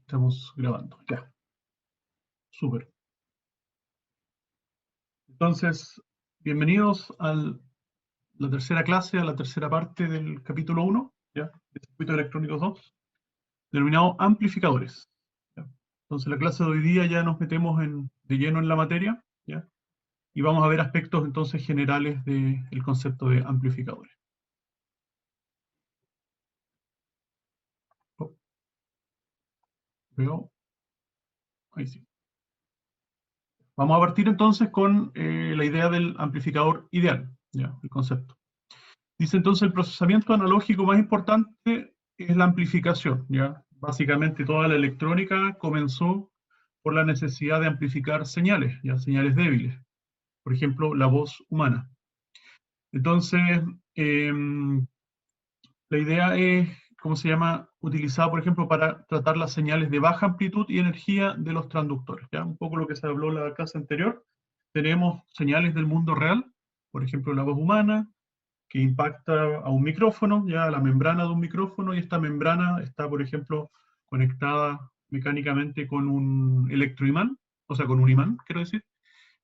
Estamos grabando, ya. Súper. Entonces, bienvenidos a la tercera clase, a la tercera parte del capítulo 1, ¿ya? De circuitos electrónicos 2, denominado amplificadores. ¿Ya? Entonces, la clase de hoy día ya nos metemos de lleno en la materia, ¿ya? Y vamos a ver aspectos entonces generales del concepto de amplificadores. Oh, veo. Ahí sí. Vamos a partir entonces con la idea del amplificador ideal, ¿ya? El concepto. Dice entonces el procesamiento analógico más importante es la amplificación, ¿ya? Básicamente toda la electrónica comenzó por la necesidad de amplificar señales, ¿ya? Señales débiles, por ejemplo, la voz humana. Entonces, eh, la idea es, ¿cómo se llama? Utilizada, por ejemplo, para tratar las señales de baja amplitud y energía de los transductores, ¿ya? Un poco lo que se habló en la clase anterior. Tenemos señales del mundo real, por ejemplo, la voz humana, que impacta a un micrófono, ya a la membrana de un micrófono, y esta membrana está, por ejemplo, conectada mecánicamente con un electroimán, o sea, con un imán, quiero decir,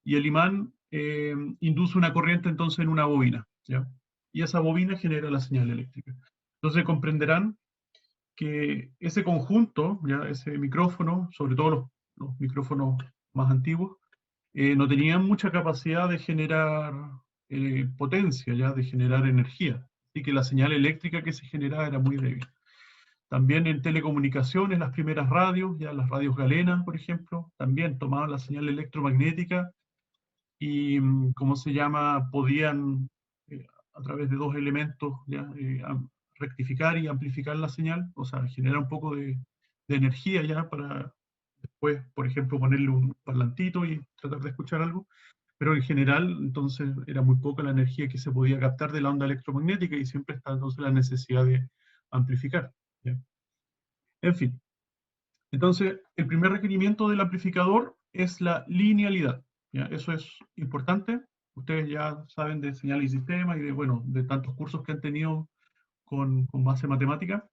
y el imán induce una corriente entonces en una bobina, ¿ya? Y esa bobina genera la señal eléctrica. Entonces comprenderán que ese conjunto, ya ese micrófono, sobre todo los micrófonos más antiguos, no tenían mucha capacidad de generar potencia, ya de generar energía. Así que la señal eléctrica que se generaba era muy débil. También en telecomunicaciones, las primeras radios, ya las radios galenas, por ejemplo, también tomaban la señal electromagnética y, ¿cómo se llama?, podían, a través de dos elementos, ya, rectificar y amplificar la señal, o sea, generar un poco de energía ya para después, por ejemplo, ponerle un parlantito y tratar de escuchar algo. Pero en general, entonces, era muy poca la energía que se podía captar de la onda electromagnética y siempre está entonces la necesidad de amplificar, ¿ya? En fin, entonces, el primer requerimiento del amplificador es la linealidad, ¿ya? Eso es importante. Ustedes ya saben de señal y sistema y de, bueno, de tantos cursos que han tenido con base matemática.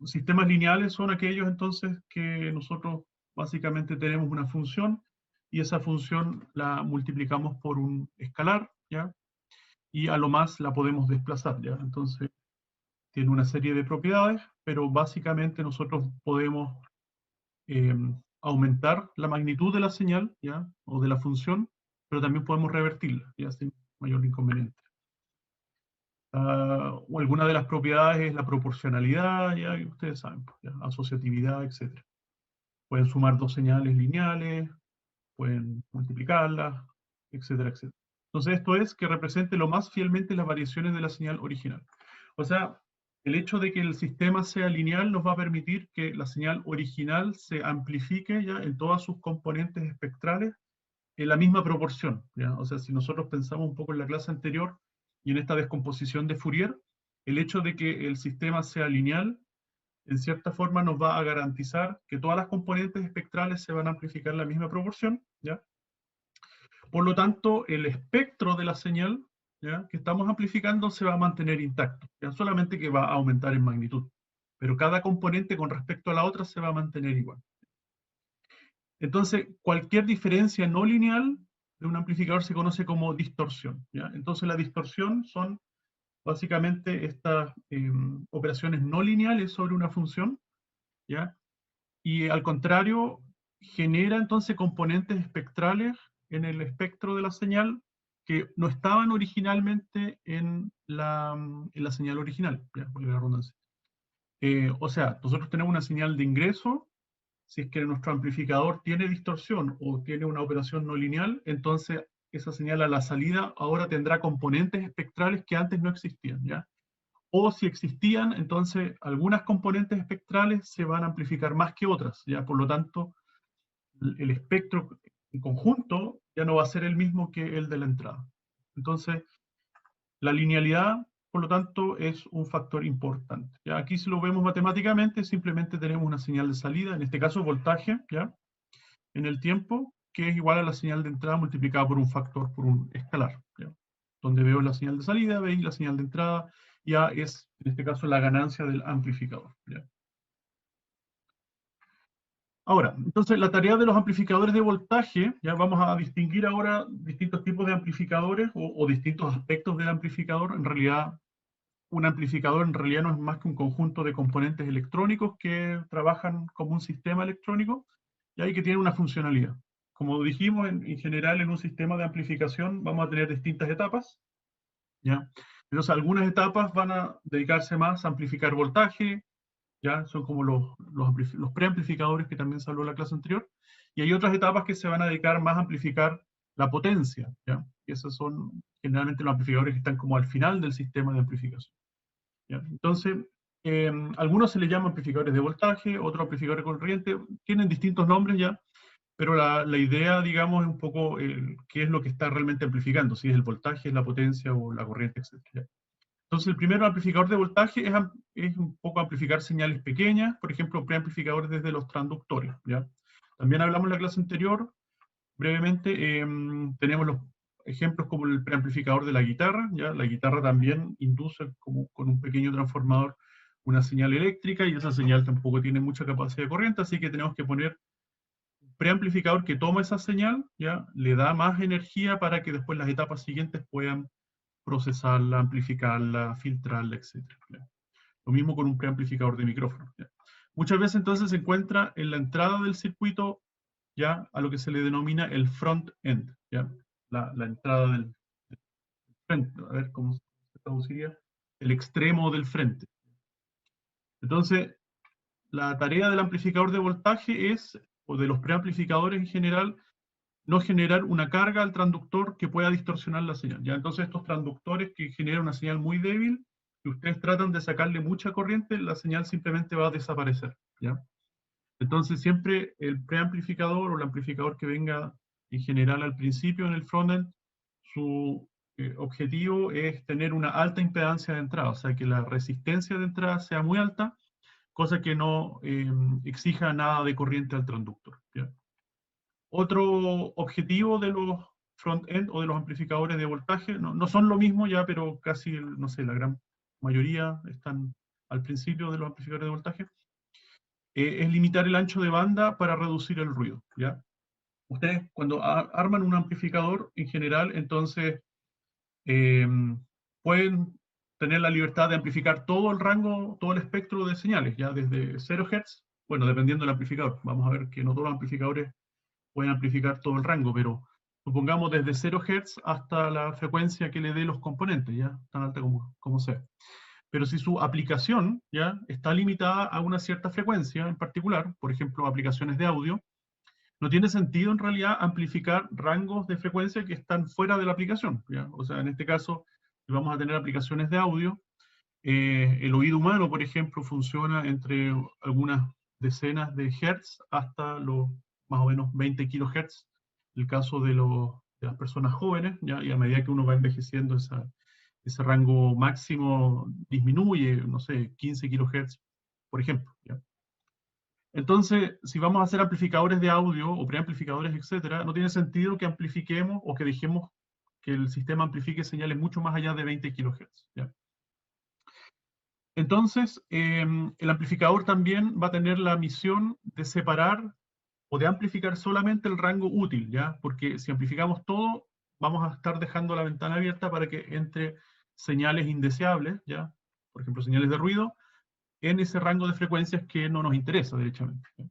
Sistemas lineales son aquellos entonces que nosotros básicamente tenemos una función y esa función la multiplicamos por un escalar, ¿ya? Y a lo más la podemos desplazar, ¿ya? Entonces tiene una serie de propiedades, pero básicamente nosotros podemos eh, aumentar la magnitud de la señal, ¿ya? O de la función, pero también podemos revertirla, ¿ya? Sin mayor inconveniente. O alguna de las propiedades es la proporcionalidad, ya que ustedes saben, pues, ya, asociatividad, etc. Pueden sumar dos señales lineales, pueden multiplicarlas, etcétera, etcétera. Entonces esto es que represente lo más fielmente las variaciones de la señal original. O sea, el hecho de que el sistema sea lineal nos va a permitir que la señal original se amplifique ya en todas sus componentes espectrales en la misma proporción, ¿ya? O sea, si nosotros pensamos un poco en la clase anterior y en esta descomposición de Fourier, el hecho de que el sistema sea lineal, en cierta forma nos va a garantizar que todas las componentes espectrales se van a amplificar en la misma proporción, ¿ya? Por lo tanto, el espectro de la señal, ¿ya?, que estamos amplificando se va a mantener intacto, ¿ya? Solamente que va a aumentar en magnitud. Pero cada componente con respecto a la otra se va a mantener igual. Entonces, cualquier diferencia no lineal de un amplificador se conoce como distorsión, ¿ya? Entonces, la distorsión son básicamente estas operaciones no lineales sobre una función, ¿ya? Y al contrario, genera entonces componentes espectrales en el espectro de la señal que no estaban originalmente en la señal original, ¿ya? Por la redundancia. O sea, nosotros tenemos una señal de ingreso. Si es que nuestro amplificador tiene distorsión o tiene una operación no lineal, entonces esa señal a la salida ahora tendrá componentes espectrales que antes no existían, ¿ya? O si existían, entonces algunas componentes espectrales se van a amplificar más que otras, ¿ya? Por lo tanto, el espectro en conjunto ya no va a ser el mismo que el de la entrada. Entonces, la linealidad, por lo tanto, es un factor importante, ¿ya? Aquí si lo vemos matemáticamente, simplemente tenemos una señal de salida, en este caso voltaje, ¿ya?, en el tiempo, que es igual a la señal de entrada multiplicada por un factor, por un escalar, ¿ya? Donde veo la señal de salida, veis la señal de entrada, ya es, en este caso, la ganancia del amplificador, ¿ya? Ahora, entonces la tarea de los amplificadores de voltaje, ya vamos a distinguir ahora distintos tipos de amplificadores o distintos aspectos del amplificador. En realidad, un amplificador en realidad no es más que un conjunto de componentes electrónicos que trabajan como un sistema electrónico y que tienen una funcionalidad. Como dijimos, en general en un sistema de amplificación vamos a tener distintas etapas, ¿ya? Entonces algunas etapas van a dedicarse más a amplificar voltaje, ¿ya? Son como los preamplificadores que también se habló en la clase anterior, y hay otras etapas que se van a dedicar más a amplificar la potencia, ¿ya? Y esos son generalmente los amplificadores que están como al final del sistema de amplificación, ¿ya? Entonces, algunos se les llama amplificadores de voltaje, otros amplificadores de corriente, tienen distintos nombres ya, pero la idea, digamos, es un poco qué es lo que está realmente amplificando, si es el voltaje, es la potencia o la corriente, etc. Entonces, el primer amplificador de voltaje es un poco amplificar señales pequeñas, por ejemplo, preamplificadores desde los transductores, ¿ya? También hablamos en la clase anterior, brevemente, tenemos los ejemplos como el preamplificador de la guitarra, ¿ya? La guitarra también induce como con un pequeño transformador una señal eléctrica y esa señal tampoco tiene mucha capacidad de corriente, así que tenemos que poner un preamplificador que toma esa señal, ¿ya? Le da más energía para que después las etapas siguientes puedan procesarla, amplificarla, filtrarla, etc. ¿Ya? Lo mismo con un preamplificador de micrófono, ¿ya? Muchas veces entonces se encuentra en la entrada del circuito ya a lo que se le denomina el front end, ¿ya? La entrada del frente, a ver cómo se traduciría, el extremo del frente. Entonces, la tarea del amplificador de voltaje es, o de los preamplificadores en general, no generar una carga al transductor que pueda distorsionar la señal, ¿ya? Entonces estos transductores que generan una señal muy débil, si ustedes tratan de sacarle mucha corriente, la señal simplemente va a desaparecer, ¿ya? Entonces siempre el preamplificador o el amplificador que venga en general al principio en el frontend, su objetivo es tener una alta impedancia de entrada, o sea que la resistencia de entrada sea muy alta, cosa que no exija nada de corriente al transductor, ¿ya? Otro objetivo de los front-end o de los amplificadores de voltaje, no son lo mismo ya, pero casi, no sé, la gran mayoría están al principio de los amplificadores de voltaje, es limitar el ancho de banda para reducir el ruido, ¿ya? Ustedes cuando arman un amplificador, en general, entonces eh, pueden tener la libertad de amplificar todo el rango, todo el espectro de señales, ya desde 0 Hz, bueno, dependiendo del amplificador. Vamos a ver que no todos los amplificadores pueden amplificar todo el rango, pero supongamos desde 0 Hz hasta la frecuencia que le dé los componentes, ya, tan alta como sea. Pero si su aplicación ya está limitada a una cierta frecuencia en particular, por ejemplo, aplicaciones de audio, no tiene sentido en realidad amplificar rangos de frecuencia que están fuera de la aplicación, ¿ya? O sea, en este caso, si vamos a tener aplicaciones de audio, el oído humano, por ejemplo, funciona entre algunas decenas de hertz hasta los más o menos 20 kilohertz, el caso de las personas jóvenes, ¿ya? Y a medida que uno va envejeciendo, ese rango máximo disminuye, no sé, 15 kilohertz, por ejemplo, ¿ya? Entonces, si vamos a hacer amplificadores de audio o preamplificadores, etcétera, no tiene sentido que amplifiquemos o que dejemos que el sistema amplifique señales mucho más allá de 20 kilohertz, ¿ya? Entonces, el amplificador también va a tener la misión de separar o de amplificar solamente el rango útil, ¿ya? Porque si amplificamos todo, vamos a estar dejando la ventana abierta para que entre señales indeseables, ¿ya? Por ejemplo, señales de ruido, en ese rango de frecuencias que no nos interesa, derechamente, ¿ya?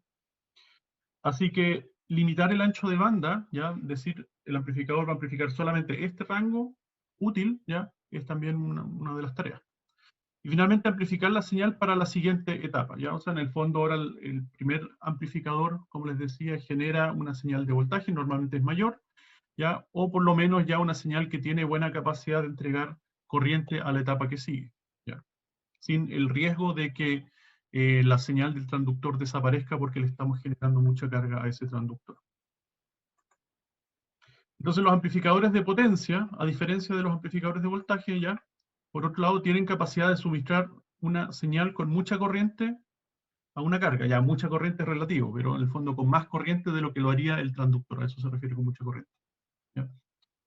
Así que limitar el ancho de banda, ¿ya? Decir, el amplificador va a amplificar solamente este rango útil, ¿ya? Es también una de las tareas. Y finalmente amplificar la señal para la siguiente etapa, ¿ya? O sea, en el fondo ahora el primer amplificador, como les decía, genera una señal de voltaje, normalmente es mayor, ¿ya? O por lo menos ya una señal que tiene buena capacidad de entregar corriente a la etapa que sigue, ¿ya? Sin el riesgo de que la señal del transductor desaparezca porque le estamos generando mucha carga a ese transductor. Entonces los amplificadores de potencia, a diferencia de los amplificadores de voltaje, ya, por otro lado, tienen capacidad de suministrar una señal con mucha corriente a una carga. Ya, mucha corriente es relativo, pero en el fondo con más corriente de lo que lo haría el transductor. A eso se refiere con mucha corriente, ¿ya?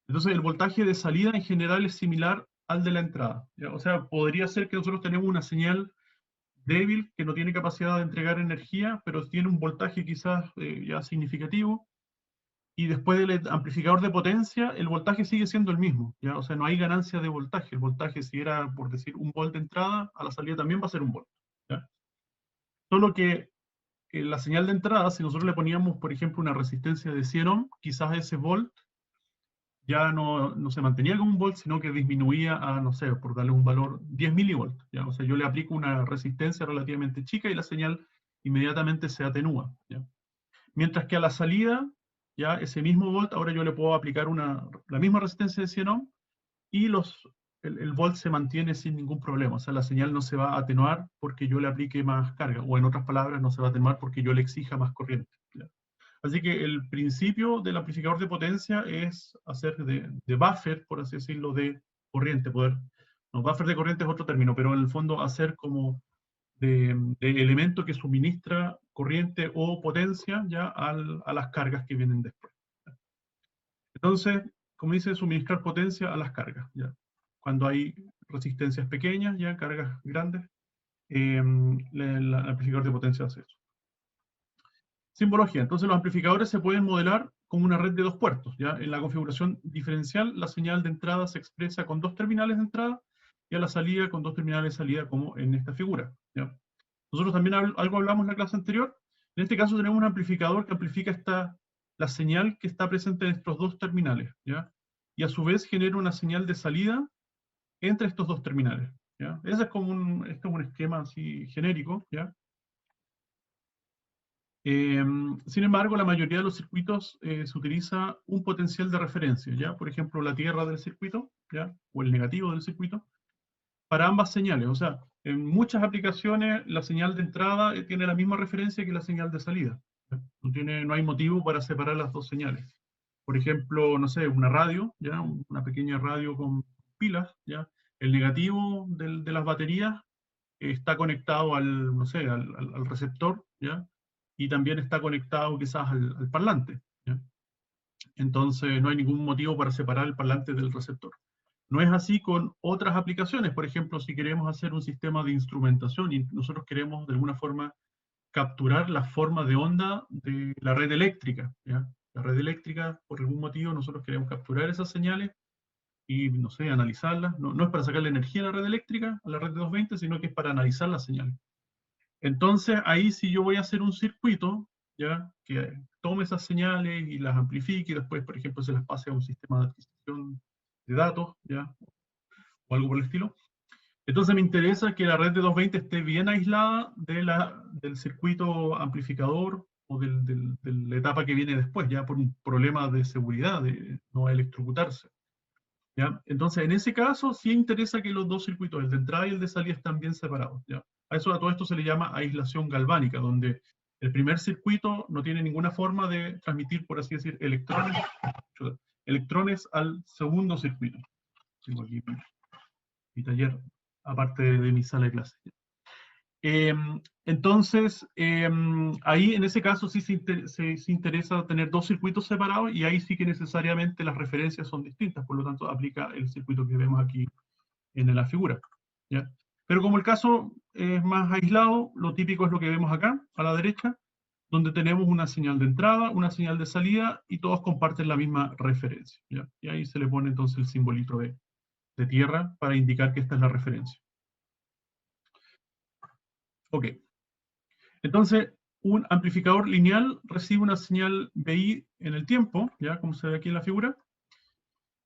Entonces el voltaje de salida en general es similar al de la entrada, ¿ya? O sea, podría ser que nosotros tenemos una señal débil, que no tiene capacidad de entregar energía, pero tiene un voltaje quizás ya significativo, y después del amplificador de potencia, el voltaje sigue siendo el mismo, ¿ya? O sea, no hay ganancia de voltaje. El voltaje, si era, por decir, 1 volt de entrada, a la salida también va a ser 1 volt, ¿ya? Solo que la señal de entrada, si nosotros le poníamos, por ejemplo, una resistencia de 100 ohm, quizás ese volt ya no se mantenía como 1 volt, sino que disminuía a, no sé, por darle un valor, 10 milivolts, ¿ya? O sea, yo le aplico una resistencia relativamente chica y la señal inmediatamente se atenúa, ¿ya? Mientras que a la salida, ya ese mismo volt, ahora yo le puedo aplicar la misma resistencia de 100 ohm y el volt se mantiene sin ningún problema. O sea, la señal no se va a atenuar porque yo le aplique más carga, o en otras palabras, no se va a atenuar porque yo le exija más corriente, ¿ya? Así que el principio del amplificador de potencia es hacer de buffer, por así decirlo, de corriente, no, buffer de corriente es otro término, pero en el fondo hacer como de elemento que suministra corriente o potencia ya a las cargas que vienen después. Entonces, como dice, suministrar potencia a las cargas, ¿ya? Cuando hay resistencias pequeñas, ya cargas grandes, el amplificador de potencia hace eso. Simbología. Entonces los amplificadores se pueden modelar como una red de 2 puertos, ¿ya? En la configuración diferencial, la señal de entrada se expresa con 2 terminales de entrada y a la salida con 2 terminales de salida, como en esta figura, ¿ya? Nosotros también algo hablamos en la clase anterior. En este caso tenemos un amplificador que amplifica la señal que está presente en estos 2 terminales, ¿ya? Y a su vez genera una señal de salida entre estos 2 terminales, ¿ya? Ese es como este es un esquema así genérico, ¿ya? Sin embargo, la mayoría de los circuitos se utiliza un potencial de referencia, ¿ya? Por ejemplo, la tierra del circuito, ¿ya? O el negativo del circuito, para ambas señales. O sea, en muchas aplicaciones la señal de entrada tiene la misma referencia que la señal de salida, ¿ya? No hay motivo para separar las dos señales. Por ejemplo, no sé, una radio, ¿ya? Una pequeña radio con pilas, ¿ya? El negativo de las baterías está conectado no sé, al receptor, ¿ya? Y también está conectado quizás al parlante, ¿ya? Entonces no hay ningún motivo para separar el parlante del receptor. No es así con otras aplicaciones. Por ejemplo, si queremos hacer un sistema de instrumentación y nosotros queremos de alguna forma capturar la forma de onda de la red eléctrica, ¿ya? La red eléctrica, por algún motivo, nosotros queremos capturar esas señales y, no sé, analizarlas. No es para sacarle energía a la red eléctrica, a la red de 220, sino que es para analizar las señales. Entonces, ahí sí yo voy a hacer un circuito, ¿ya? Que tome esas señales y las amplifique y después, por ejemplo, se las pase a un sistema de adquisición de datos, ¿ya? O algo por el estilo. Entonces me interesa que la red de 220 esté bien aislada del circuito amplificador o de la etapa que viene después, ya por un problema de seguridad, de no electrocutarse, ¿ya? Entonces, en ese caso, sí interesa que los dos circuitos, el de entrada y el de salida, estén bien separados, ¿ya? A todo esto se le llama aislación galvánica, donde el primer circuito no tiene ninguna forma de transmitir, por así decir, electrones al segundo circuito. Tengo aquí mi taller, aparte de mi sala de clase. Eh, entonces, ahí en ese caso sí se interesa tener dos circuitos separados y ahí sí que necesariamente las referencias son distintas, por lo tanto aplica el circuito que vemos aquí en la figura, ¿ya? Pero como el caso es más aislado, lo típico es lo que vemos acá, a la derecha, donde tenemos una señal de entrada, una señal de salida y todos comparten la misma referencia, ¿ya? Y ahí se le pone entonces el simbolito de tierra para indicar que esta es la referencia. Ok. Entonces, un amplificador lineal recibe una señal BI en el tiempo, ¿ya? Como se ve aquí en la figura,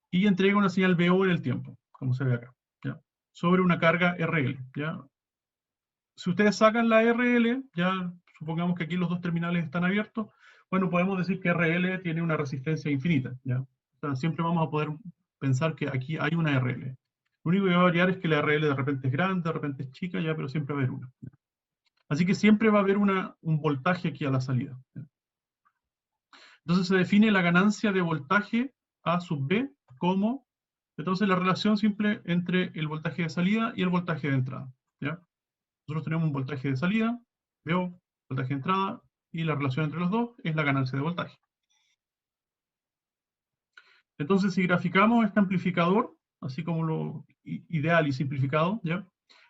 y entrega una señal BO en el tiempo, como se ve acá, ¿ya? Sobre una carga RL, ¿ya? Si ustedes sacan la RL, ya supongamos que aquí los dos terminales están abiertos, bueno, podemos decir que RL tiene una resistencia infinita, ¿ya? O sea, siempre vamos a poder pensar que aquí hay una RL. Lo único que va a variar es que la RL de repente es grande, de repente es chica, ya, pero siempre va a haber una, ¿ya? Así que siempre va a haber un voltaje aquí a la salida, ¿ya? Entonces se define la ganancia de voltaje A sub B como, entonces, la relación simple entre el voltaje de salida y el voltaje de entrada, ¿ya? Nosotros tenemos un voltaje de salida, veo voltaje de entrada, y la relación entre los dos es la ganancia de voltaje. Entonces, si graficamos este amplificador, así como lo ideal y simplificado, ¿ya?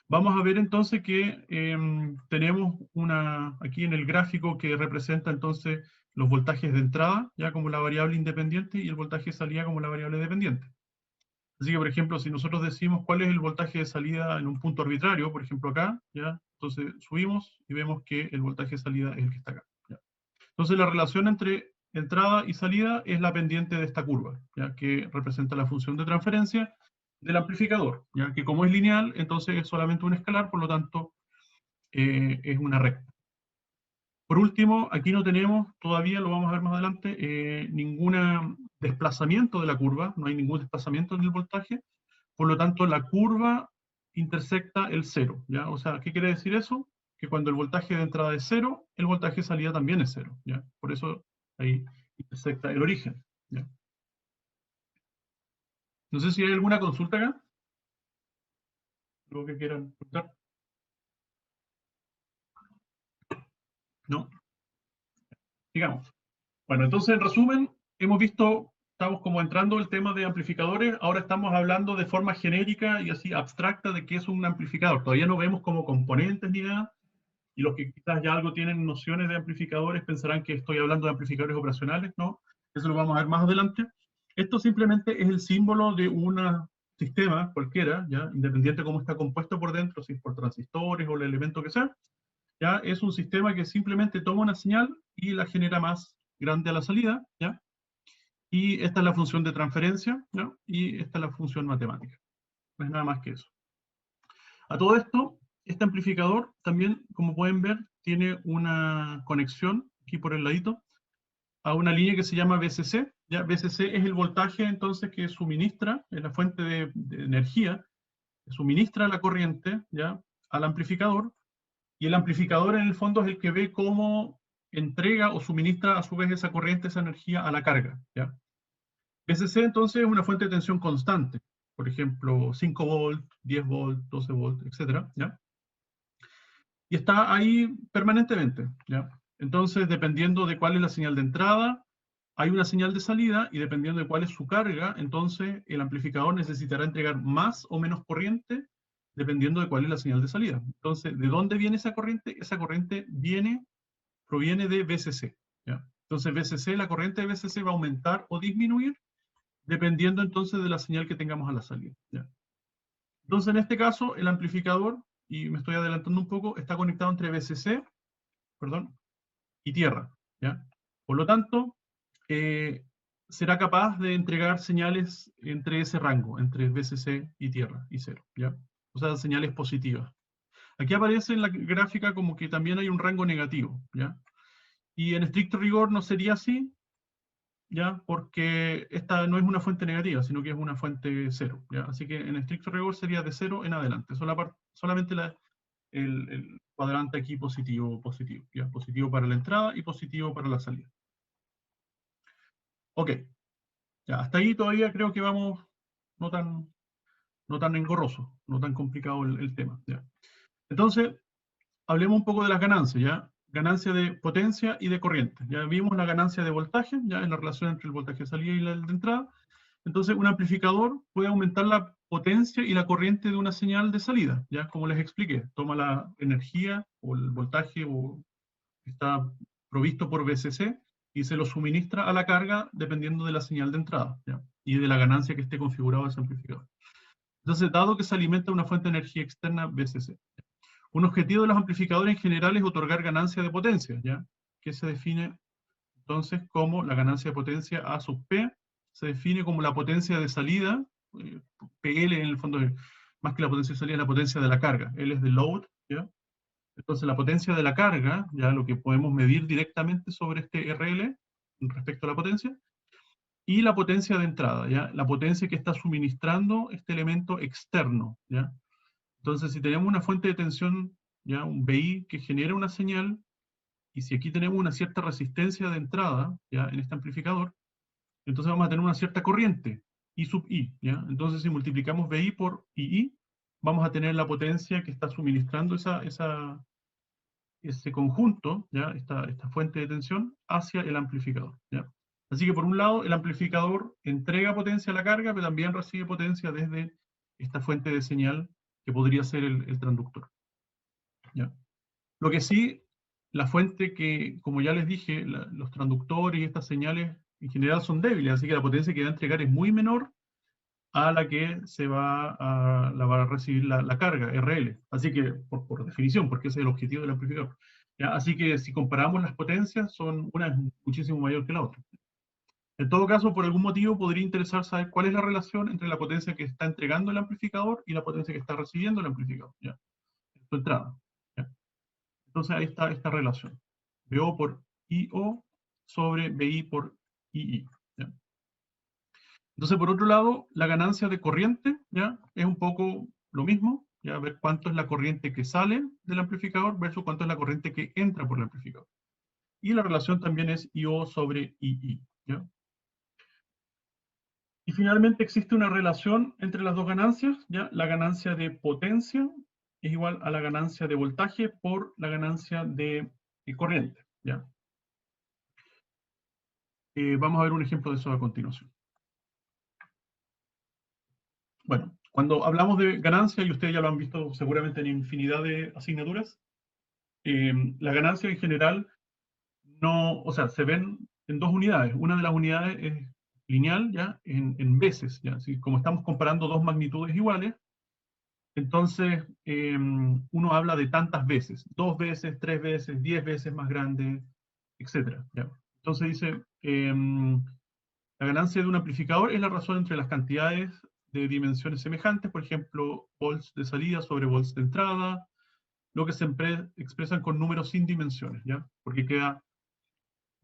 Vamos a ver entonces que tenemos aquí en el gráfico que representa entonces los voltajes de entrada, ya como la variable independiente, y el voltaje de salida como la variable dependiente. Así que, por ejemplo, si nosotros decimos cuál es el voltaje de salida en un punto arbitrario, por ejemplo acá, ¿ya? Entonces subimos y vemos que el voltaje de salida es el que está acá, ¿ya? Entonces la relación entre entrada y salida es la pendiente de esta curva, ¿ya? Que representa la función de transferencia del amplificador, ¿ya? Que como es lineal, entonces es solamente un escalar, por lo tanto es una recta. Por último, aquí no tenemos todavía, lo vamos a ver más adelante, ningún desplazamiento de la curva, no hay ningún desplazamiento en el voltaje, por lo tanto la curva intersecta el cero, ¿ya? O sea, ¿qué quiere decir eso? Que cuando el voltaje de entrada es cero, el voltaje de salida también es cero, ¿ya? Por eso ahí intersecta el origen, ¿ya? No sé si hay alguna consulta acá, algo que quieran preguntar. No, digamos. Bueno, entonces en resumen, hemos visto, estamos como entrando el tema de amplificadores, ahora estamos hablando de forma genérica y así abstracta de qué es un amplificador. Todavía no vemos como componentes ni nada, y los que quizás ya algo tienen nociones de amplificadores pensarán que estoy hablando de amplificadores operacionales, ¿no? Eso lo vamos a ver más adelante. Esto simplemente es el símbolo de un sistema cualquiera, ¿ya? Independiente de cómo está compuesto por dentro, si es por transistores o el elemento que sea, ¿ya? Es un sistema que simplemente toma una señal y la genera más grande a la salida, ¿ya? Y esta es la función de transferencia, ¿no? Y esta es la función matemática. No es nada más que eso. A todo esto, este amplificador también, como pueden ver, tiene una conexión aquí por el ladito a una línea que se llama VCC. ¿Ya? VCC es el voltaje entonces que suministra, es la fuente de energía, que suministra la corriente, ¿ya? Al amplificador, y el amplificador en el fondo es el que ve cómo entrega o suministra a su vez esa corriente, esa energía a la carga, ¿ya? VCC entonces es una fuente de tensión constante, por ejemplo, 5 volt, 10 volt, 12 volt, etcétera, ¿ya? Y está ahí permanentemente, ¿ya? Entonces, dependiendo de cuál es la señal de entrada, hay una señal de salida, y dependiendo de cuál es su carga, entonces el amplificador necesitará entregar más o menos corriente, dependiendo de cuál es la señal de salida. Entonces, ¿de dónde viene esa corriente? Esa corriente proviene de VCC, ¿ya? Entonces, VCC, la corriente de VCC va a aumentar o disminuir, dependiendo entonces de la señal que tengamos a la salida, ¿ya? Entonces, en este caso, el amplificador, y me estoy adelantando un poco, está conectado entre VCC, perdón, y tierra, ¿ya? Por lo tanto, eh, será capaz de entregar señales entre ese rango, entre VCC y tierra, y cero, ¿ya? O sea, señales positivas. Aquí aparece en la gráfica como que también hay un rango negativo, ¿ya? Y en estricto rigor no sería así, ¿ya? Porque esta no es una fuente negativa, sino que es una fuente cero, ¿ya? Así que en estricto rigor sería de cero en adelante, solamente el cuadrante aquí positivo, positivo, ¿ya? Positivo para la entrada y positivo para la salida. Ok, ya, hasta ahí todavía creo que vamos no tan, no tan engorroso, no tan complicado el tema, ¿ya? Entonces, hablemos un poco de las ganancias, ¿ya? Ganancia de potencia y de corriente. Ya vimos la ganancia de voltaje, ya en la relación entre el voltaje de salida y la de entrada. Entonces, un amplificador puede aumentar la potencia y la corriente de una señal de salida, ya como les expliqué. Toma la energía o el voltaje que está provisto por VCC y se lo suministra a la carga dependiendo de la señal de entrada, ¿ya? Y de la ganancia que esté configurado ese amplificador. Entonces, dado que se alimenta una fuente de energía externa VCC. Un objetivo de los amplificadores en general es otorgar ganancia de potencia, ¿ya? Que se define entonces como la ganancia de potencia A sub P, se define como la potencia de salida, PL en el fondo, más que la potencia de salida, es la potencia de la carga. L es de load, ¿ya? Entonces la potencia de la carga, ya lo que podemos medir directamente sobre este RL respecto a la potencia, y la potencia de entrada, ¿ya? La potencia que está suministrando este elemento externo, ¿ya? Entonces, si tenemos una fuente de tensión, ya un VI que genera una señal, y si aquí tenemos una cierta resistencia de entrada, ya en este amplificador, entonces vamos a tener una cierta corriente, I sub I, ¿ya? Entonces, si multiplicamos VI por II, vamos a tener la potencia que está suministrando ese conjunto, ¿ya? Esta fuente de tensión, hacia el amplificador, ¿ya? Así que por un lado, el amplificador entrega potencia a la carga, pero también recibe potencia desde esta fuente de señal que podría ser el transductor. ¿Ya? Lo que sí, la fuente que, como ya les dije, los transductores y estas señales en general son débiles, así que la potencia que va a entregar es muy menor a la que la va a recibir la carga, RL. Así que, por definición, porque ese es el objetivo del amplificador. ¿Ya? Así que si comparamos las potencias, una es muchísimo mayor que la otra. En todo caso, por algún motivo podría interesar saber cuál es la relación entre la potencia que está entregando el amplificador y la potencia que está recibiendo el amplificador, ¿ya? En su entrada. ¿Ya? Entonces ahí está esta relación. BO por IO sobre BI por II. ¿Ya? Entonces, por otro lado, la ganancia de corriente, ¿ya? Es un poco lo mismo, ¿ya? Ver cuánto es la corriente que sale del amplificador versus cuánto es la corriente que entra por el amplificador. Y la relación también es IO sobre II, ¿ya? Y finalmente existe una relación entre las dos ganancias, ¿ya? La ganancia de potencia es igual a la ganancia de voltaje por la ganancia de corriente, ¿ya? Vamos a ver un ejemplo de eso a continuación. Bueno, cuando hablamos de ganancia, y ustedes ya lo han visto seguramente en infinidad de asignaturas, la ganancia en general no, o sea, se ven en dos unidades. Una de las unidades es lineal, ¿ya? En veces, ¿ya? Así, como estamos comparando dos magnitudes iguales, entonces uno habla de tantas veces, 2 veces, 3 veces, 10 veces más grande, etcétera, ¿ya? Entonces dice, la ganancia de un amplificador es la razón entre las cantidades de dimensiones semejantes, por ejemplo, volts de salida sobre volts de entrada, lo que se expresan con números sin dimensiones, ¿ya? Porque queda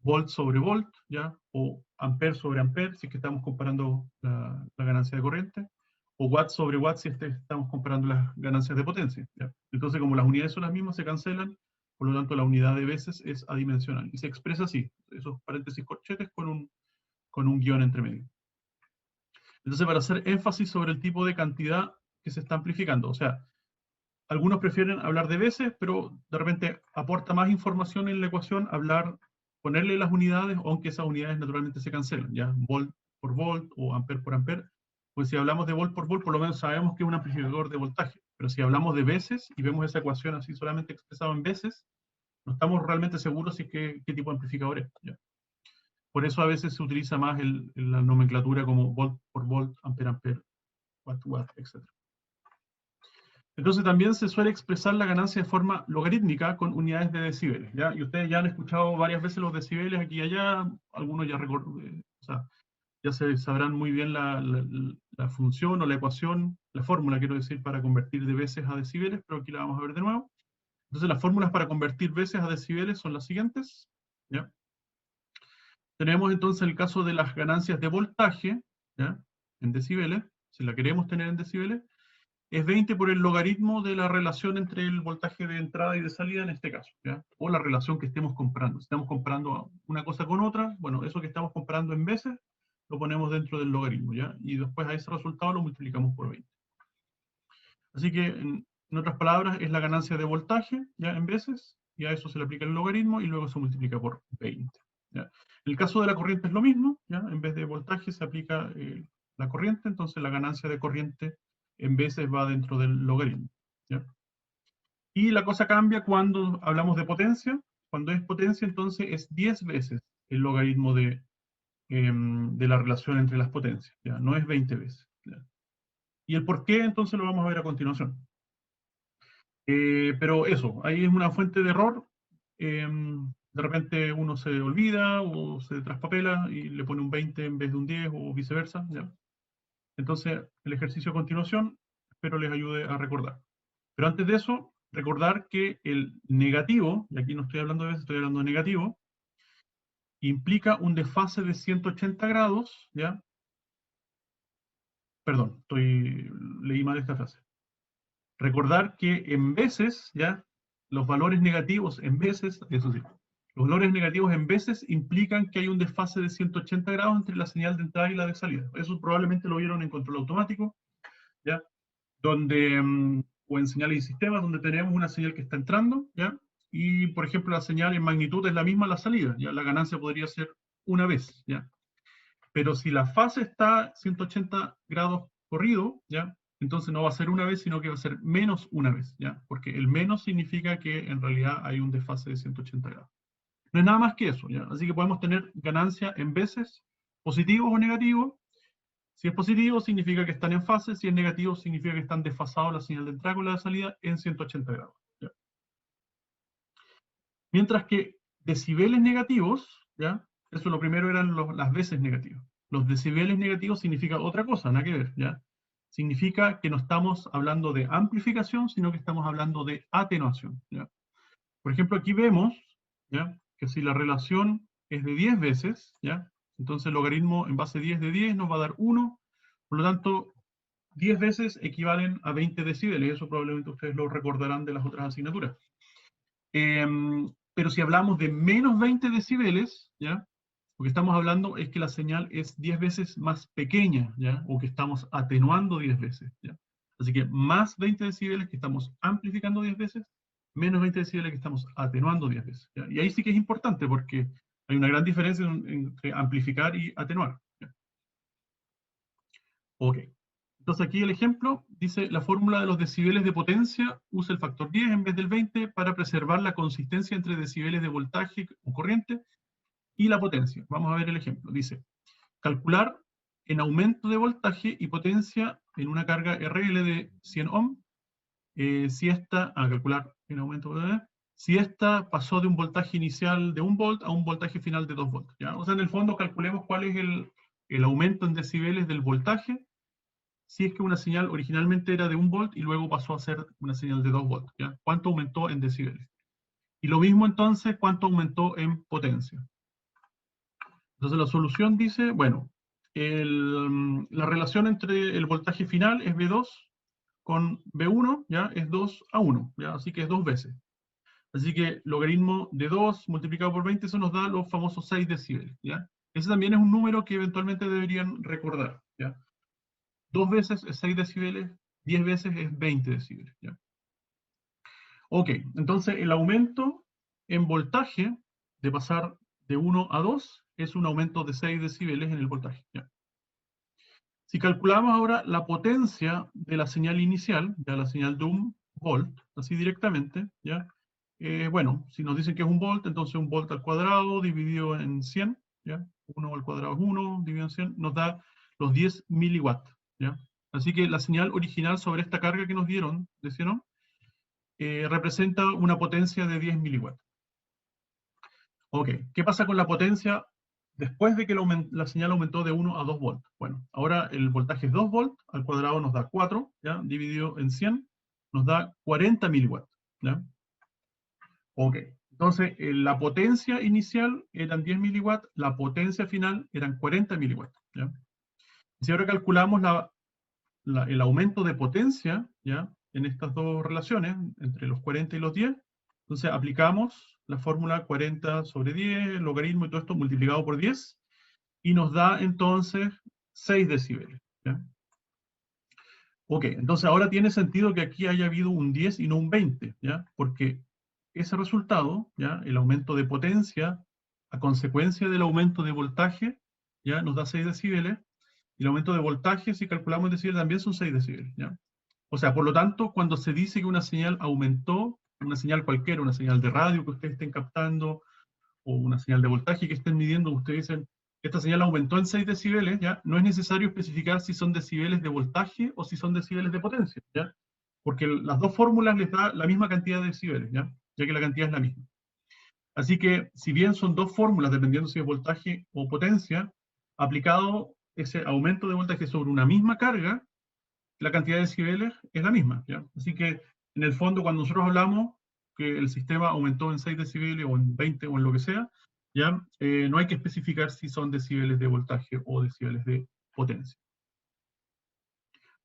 volt sobre volt, ¿ya? O ampere sobre ampere, si es que estamos comparando la ganancia de corriente, o watt sobre watt si estamos comparando las ganancias de potencia, ¿ya? Entonces, como las unidades son las mismas, se cancelan, por lo tanto, la unidad de veces es adimensional, y se expresa así, esos paréntesis corchetes con un guión entre medio. Entonces, para hacer énfasis sobre el tipo de cantidad que se está amplificando, o sea, algunos prefieren hablar de veces, pero de repente aporta más información en la ecuación ponerle las unidades, aunque esas unidades naturalmente se cancelan, ¿ya? Volt por volt o ampere por ampere. Pues si hablamos de volt, por lo menos sabemos que es un amplificador de voltaje. Pero si hablamos de veces y vemos esa ecuación así solamente expresada en veces, no estamos realmente seguros si qué tipo de amplificador es, ¿ya? Por eso a veces se utiliza más la nomenclatura como volt por volt, ampere ampere, watt watt, etc. Entonces también se suele expresar la ganancia de forma logarítmica con unidades de decibeles, ¿ya? Y ustedes ya han escuchado varias veces los decibeles aquí y allá, algunos ya, o sea, ya se sabrán muy bien la función o la ecuación, la fórmula, quiero decir, para convertir de veces a decibeles, pero aquí la vamos a ver de nuevo. Entonces las fórmulas para convertir veces a decibeles son las siguientes, ¿ya? Tenemos entonces el caso de las ganancias de voltaje, ¿ya? En decibeles, si la queremos tener en decibeles, es 20 por el logaritmo de la relación entre el voltaje de entrada y de salida en este caso, ¿ya? O la relación que estemos comparando. Si estamos comparando una cosa con otra, bueno, eso que estamos comparando en veces, lo ponemos dentro del logaritmo, ¿ya? Y después a ese resultado lo multiplicamos por 20. Así que, en otras palabras, es la ganancia de voltaje, ¿ya? En veces, y a eso se le aplica el logaritmo y luego se multiplica por 20, ¿ya? En el caso de la corriente es lo mismo, ¿ya? En vez de voltaje se aplica la corriente, entonces la ganancia de corriente en veces va dentro del logaritmo, ¿ya? Y la cosa cambia cuando hablamos de potencia. Cuando es potencia, entonces es 10 veces el logaritmo de la relación entre las potencias, ¿ya? No es 20 veces, ¿ya? Y el por qué, entonces lo vamos a ver a continuación. Pero eso, ahí es una fuente de error. De repente uno se olvida o se traspapela y le pone un 20 en vez de un 10 o viceversa, ¿ya? Entonces, el ejercicio a continuación, espero les ayude a recordar. Pero antes de eso, recordar que el negativo, y aquí no estoy hablando de veces, estoy hablando de negativo, implica un desfase de 180 grados, ¿ya? Perdón, leí mal esta frase. Recordar que en veces, ¿ya? Los valores negativos en veces, eso sí, los valores negativos en veces implican que hay un desfase de 180 grados entre la señal de entrada y la de salida. Eso probablemente lo vieron en control automático, ¿ya? Donde, o en señales y sistemas, donde tenemos una señal que está entrando, ¿ya? Y, por ejemplo, la señal en magnitud es la misma a la salida, ¿ya? La ganancia podría ser una vez, ¿ya? Pero si la fase está 180 grados corrido, ¿ya? entonces no va a ser una vez, sino que va a ser menos una vez, ¿ya? Porque el menos significa que en realidad hay un desfase de 180 grados. No es nada más que eso, ¿ya? Así que podemos tener ganancia en veces, positivos o negativos. Si es positivo, significa que están en fase. Si es negativo, significa que están desfasados la señal de entrada con la de salida en 180 grados, ¿ya? Mientras que decibeles negativos, ¿ya? Eso lo primero eran las veces negativas. Los decibeles negativos significa otra cosa, nada que ver, ¿ya? Significa que no estamos hablando de amplificación, sino que estamos hablando de atenuación, ¿ya? Por ejemplo, aquí vemos, ¿ya? Que si la relación es de 10 veces, ¿ya? Entonces el logaritmo en base 10 de 10 nos va a dar 1, por lo tanto, 10 veces equivalen a 20 decibeles, eso probablemente ustedes lo recordarán de las otras asignaturas. Pero si hablamos de menos 20 decibeles, ¿ya? Lo que estamos hablando es que la señal es 10 veces más pequeña, ¿ya? O que estamos atenuando 10 veces, ¿ya? Así que más 20 decibeles que estamos amplificando 10 veces, menos 20 decibeles que estamos atenuando 10 veces, ¿ya? Y ahí sí que es importante porque hay una gran diferencia entre amplificar y atenuar, ¿ya? Ok. Entonces aquí el ejemplo dice, la fórmula de los decibeles de potencia usa el factor 10 en vez del 20 para preservar la consistencia entre decibeles de voltaje o corriente y la potencia. Vamos a ver el ejemplo. Dice, calcular en aumento de voltaje y potencia en una carga RL de 100 ohm, si esta, calcular en aumento de si esta pasó de un voltaje inicial de 1 volt a un voltaje final de 2 volts. ¿Ya? O sea, en el fondo calculemos cuál es el aumento en decibeles del voltaje si es que una señal originalmente era de 1 volt y luego pasó a ser una señal de 2 volts. ¿Ya? ¿Cuánto aumentó en decibeles? Y lo mismo entonces, ¿cuánto aumentó en potencia? Entonces la solución dice, bueno, la relación entre el voltaje final es V2 con V1, ¿ya? Es 2 a 1, ¿ya? Así que es 2 veces. Así que logaritmo de 2 multiplicado por 20, eso nos da los famosos 6 decibeles, ¿ya? Ese también es un número que eventualmente deberían recordar, ¿ya? 2 veces es 6 decibeles, 10 veces es 20 decibeles, ¿ya? Ok, entonces el aumento en voltaje de pasar de 1 a 2 es un aumento de 6 decibeles en el voltaje, ¿ya? Si calculamos ahora la potencia de la señal inicial, ya la señal de 1 volt, así directamente, ¿ya? Bueno, si nos dicen que es 1 volt, entonces 1 volt al cuadrado dividido en 100, ¿ya? 1 al cuadrado es 1, dividido en 100, nos da los 10 miliwatts, ¿ya? Así que la señal original sobre esta carga que nos dieron, de 100 ohm, representa una potencia de 10 miliwatts. Ok, ¿qué pasa con la potencia después de que la señal aumentó de 1 a 2 volts? Bueno, ahora el voltaje es 2 volts, al cuadrado nos da 4, ¿ya? Dividido en 100, nos da 40 miliwatts, ¿ya? Ok, entonces la potencia inicial eran 10 miliwatts, la potencia final eran 40 miliwatts, ¿ya? Y si ahora calculamos el aumento de potencia, ¿ya? En estas dos relaciones, entre los 40 y los 10, entonces aplicamos la fórmula 40 sobre 10, el logaritmo y todo esto multiplicado por 10, y nos da entonces 6 decibeles, ¿ya? Ok, entonces ahora tiene sentido que aquí haya habido un 10 y no un 20, ¿ya? Porque ese resultado, ¿ya? El aumento de potencia a consecuencia del aumento de voltaje, ¿ya? Nos da 6 decibeles, y el aumento de voltaje, si calculamos decibeles, también son 6 decibeles, ¿ya? O sea, por lo tanto, cuando se dice que una señal aumentó, una señal cualquiera, una señal de radio que ustedes estén captando, o una señal de voltaje que estén midiendo, ustedes dicen, esta señal aumentó en 6 decibeles, ¿ya? No es necesario especificar si son decibeles de voltaje o si son decibeles de potencia, ¿ya? Porque las dos fórmulas les da la misma cantidad de decibeles, ¿ya? Ya que la cantidad es la misma. Así que, si bien son dos fórmulas, dependiendo si es voltaje o potencia, aplicado ese aumento de voltaje sobre una misma carga, la cantidad de decibeles es la misma, ¿ya? Así que, en el fondo, cuando nosotros hablamos que el sistema aumentó en 6 decibeles o en 20 o en lo que sea, ¿ya? No hay que especificar si son decibeles de voltaje o decibeles de potencia.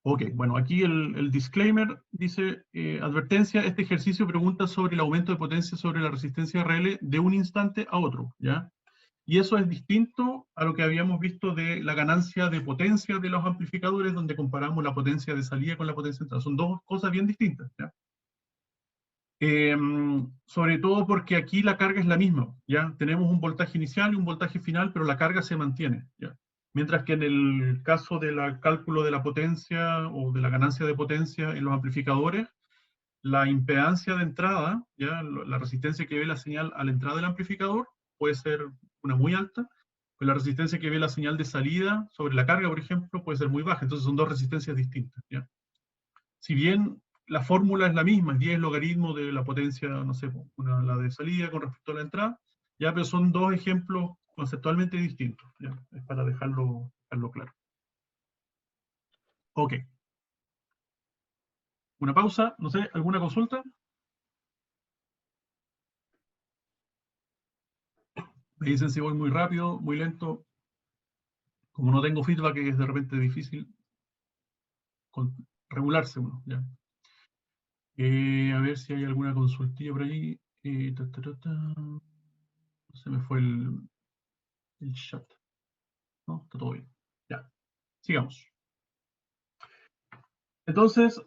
Ok, bueno, aquí el disclaimer dice, advertencia, este ejercicio pregunta sobre el aumento de potencia sobre la resistencia RL de un instante a otro, ¿ya? Y eso es distinto a lo que habíamos visto de la ganancia de potencia de los amplificadores, donde comparamos la potencia de salida con la potencia de entrada. Son dos cosas bien distintas, ¿ya? Sobre todo porque aquí la carga es la misma, ¿ya? Tenemos un voltaje inicial y un voltaje final, pero la carga se mantiene, ¿ya? Mientras que en el caso del cálculo de la potencia o de la ganancia de potencia en los amplificadores, la impedancia de entrada, ¿ya? La resistencia que ve la señal a la entrada del amplificador puede ser una muy alta, pero la resistencia que ve la señal de salida sobre la carga, por ejemplo, puede ser muy baja. Entonces son dos resistencias distintas, ¿ya? Si bien la fórmula es la misma, es 10 logaritmo de la potencia, no sé, la de salida con respecto a la entrada, ya, pero son dos ejemplos conceptualmente distintos, ¿ya? Es para dejarlo claro. Ok. Una pausa, no sé, ¿alguna consulta? Me dicen si voy muy rápido, muy lento. Como no tengo feedback, es de repente difícil regularse uno, ¿ya? A ver si hay alguna consultilla por ahí. Se me fue el chat. ¿No? Está todo bien. Ya, sigamos. Entonces,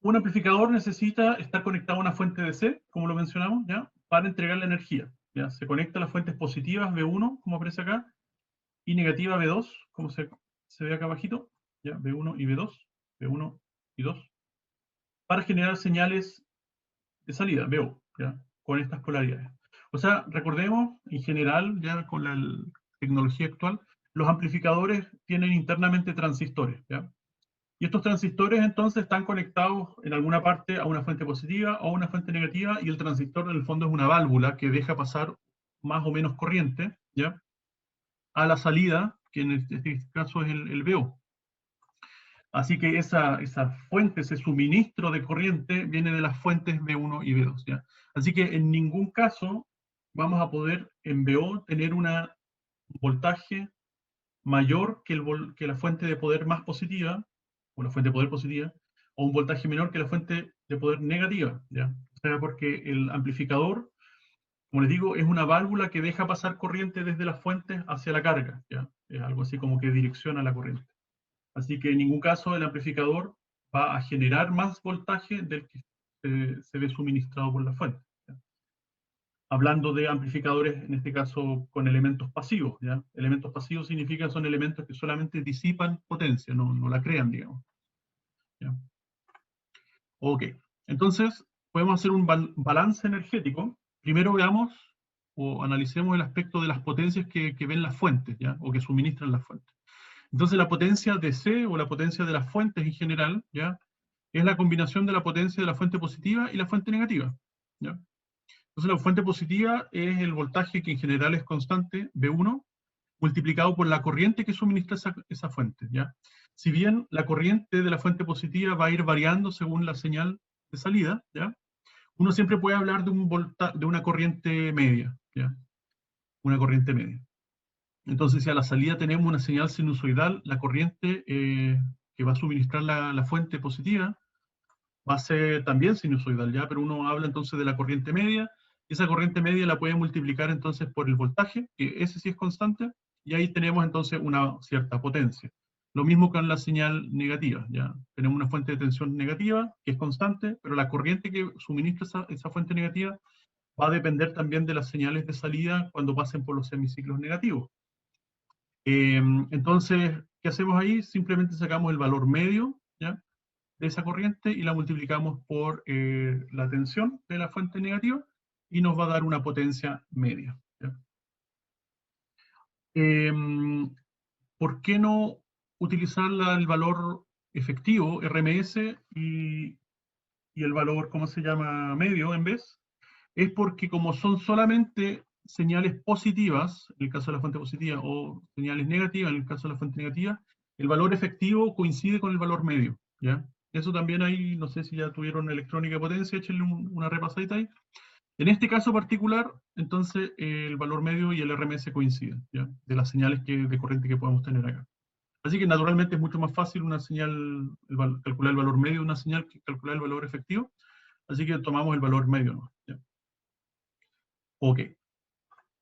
un amplificador necesita estar conectado a una fuente DC, como lo mencionamos, ¿ya? Para entregar la energía, ¿ya? Se conecta a las fuentes positivas V1, como aparece acá, y negativa V2, como se ve acá abajito, ¿ya? V1 y V2, V1 y 2, para generar señales de salida, VO, ¿ya? Con estas polaridades. O sea, recordemos, en general, ya con la tecnología actual, los amplificadores tienen internamente transistores, ¿ya? Y estos transistores entonces están conectados en alguna parte a una fuente positiva o a una fuente negativa, y el transistor en el fondo es una válvula que deja pasar más o menos corriente, ¿ya? A la salida, que en este caso es el VO. Así que esa fuente, ese suministro de corriente, viene de las fuentes V1 y V2, ¿ya? Así que en ningún caso vamos a poder en VO tener un voltaje mayor que la fuente de poder más positiva, o la fuente de poder positiva, o un voltaje menor que la fuente de poder negativa, ¿ya? O sea, porque el amplificador, como les digo, es una válvula que deja pasar corriente desde las fuentes hacia la carga, ¿ya? Es algo así como que direcciona la corriente. Así que en ningún caso el amplificador va a generar más voltaje del que se ve suministrado por la fuente, ¿ya? Hablando de amplificadores, en este caso con elementos pasivos, ¿ya? Elementos pasivos significan son elementos que solamente disipan potencia, no la crean, digamos, ¿ya? Ok, entonces podemos hacer un balance energético. Primero veamos o analicemos el aspecto de las potencias que ven las fuentes, ¿ya? O que suministran las fuentes. Entonces la potencia DC o la potencia de las fuentes en general, ¿ya? Es la combinación de la potencia de la fuente positiva y la fuente negativa, ¿ya? Entonces la fuente positiva es el voltaje que en general es constante, V1, multiplicado por la corriente que suministra esa fuente, ¿ya? Si bien la corriente de la fuente positiva va a ir variando según la señal de salida, ¿ya? Uno siempre puede hablar de una corriente media, ¿ya? Una corriente media. Entonces, si a la salida tenemos una señal sinusoidal, la corriente que va a suministrar la fuente positiva va a ser también sinusoidal, ¿ya? Pero uno habla entonces de la corriente media, y esa corriente media la puede multiplicar entonces por el voltaje, que ese sí es constante, y ahí tenemos entonces una cierta potencia. Lo mismo con la señal negativa, ¿ya? Tenemos una fuente de tensión negativa, que es constante, pero la corriente que suministra esa fuente negativa va a depender también de las señales de salida cuando pasen por los semiciclos negativos. Entonces, ¿qué hacemos ahí? Simplemente sacamos el valor medio, ¿ya? De esa corriente y la multiplicamos por la tensión de la fuente negativa y nos va a dar una potencia media, ¿ya? ¿Por qué no utilizar el valor efectivo, RMS, y el valor, ¿cómo se llama?, medio en vez? Es porque como son solamente señales positivas, en el caso de la fuente positiva, o señales negativas, en el caso de la fuente negativa, el valor efectivo coincide con el valor medio, ¿ya? Eso también ahí, no sé si ya tuvieron electrónica de potencia, échenle una repasadita ahí. En este caso particular, entonces, el valor medio y el RMS coinciden, ¿ya? De las señales de corriente que podemos tener acá. Así que naturalmente es mucho más fácil una señal, calcular el valor medio de una señal que calcular el valor efectivo. Así que tomamos el valor medio, ¿no? ¿Ya? Ok.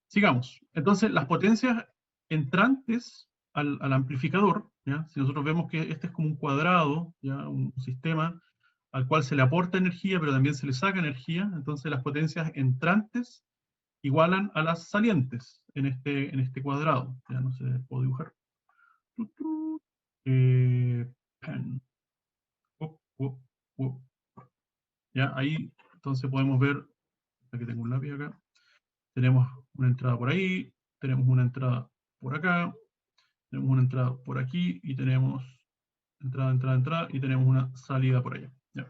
Sigamos. Entonces, las potencias entrantes al amplificador, ¿ya? Si nosotros vemos que este es como un cuadrado, ¿ya? Un sistema al cual se le aporta energía, pero también se le saca energía, entonces las potencias entrantes igualan a las salientes en este cuadrado. Ya no se puede dibujar. Pen. Ya, ahí entonces podemos ver, aquí tengo un lápiz acá, tenemos una entrada por ahí, tenemos una entrada por acá, tenemos una entrada por aquí y tenemos entrada y tenemos una salida por allá. Ya.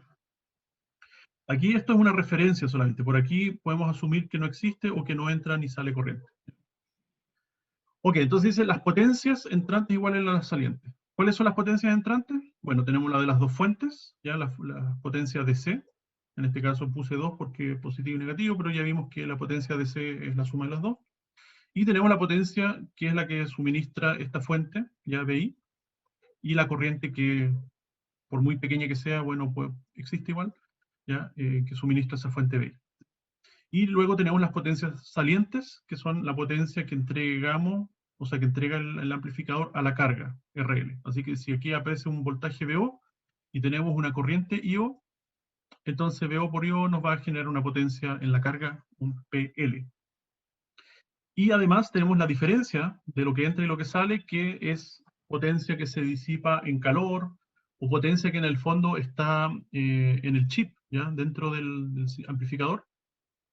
Aquí esto es una referencia solamente, por aquí podemos asumir que no existe o que no entra ni sale corriente. Ok, entonces dice las potencias entrantes iguales a las salientes. ¿Cuáles son las potencias entrantes? Bueno, tenemos la de las dos fuentes, ya las potencias DC. En este caso puse 2 porque positivo y negativo, pero ya vimos que la potencia DC es la suma de las dos. Y tenemos la potencia que es la que suministra esta fuente, ya VI, y la corriente que, por muy pequeña que sea, bueno, pues existe igual, ya que suministra esa fuente VI. Y luego tenemos las potencias salientes, que son la potencia que entregamos, o sea, que entrega el amplificador a la carga, RL. Así que si aquí aparece un voltaje VO y tenemos una corriente IO, entonces VO por IO nos va a generar una potencia en la carga, un PL. Y además tenemos la diferencia de lo que entra y lo que sale, que es potencia que se disipa en calor, o potencia que en el fondo está en el chip, ¿ya? Dentro del amplificador.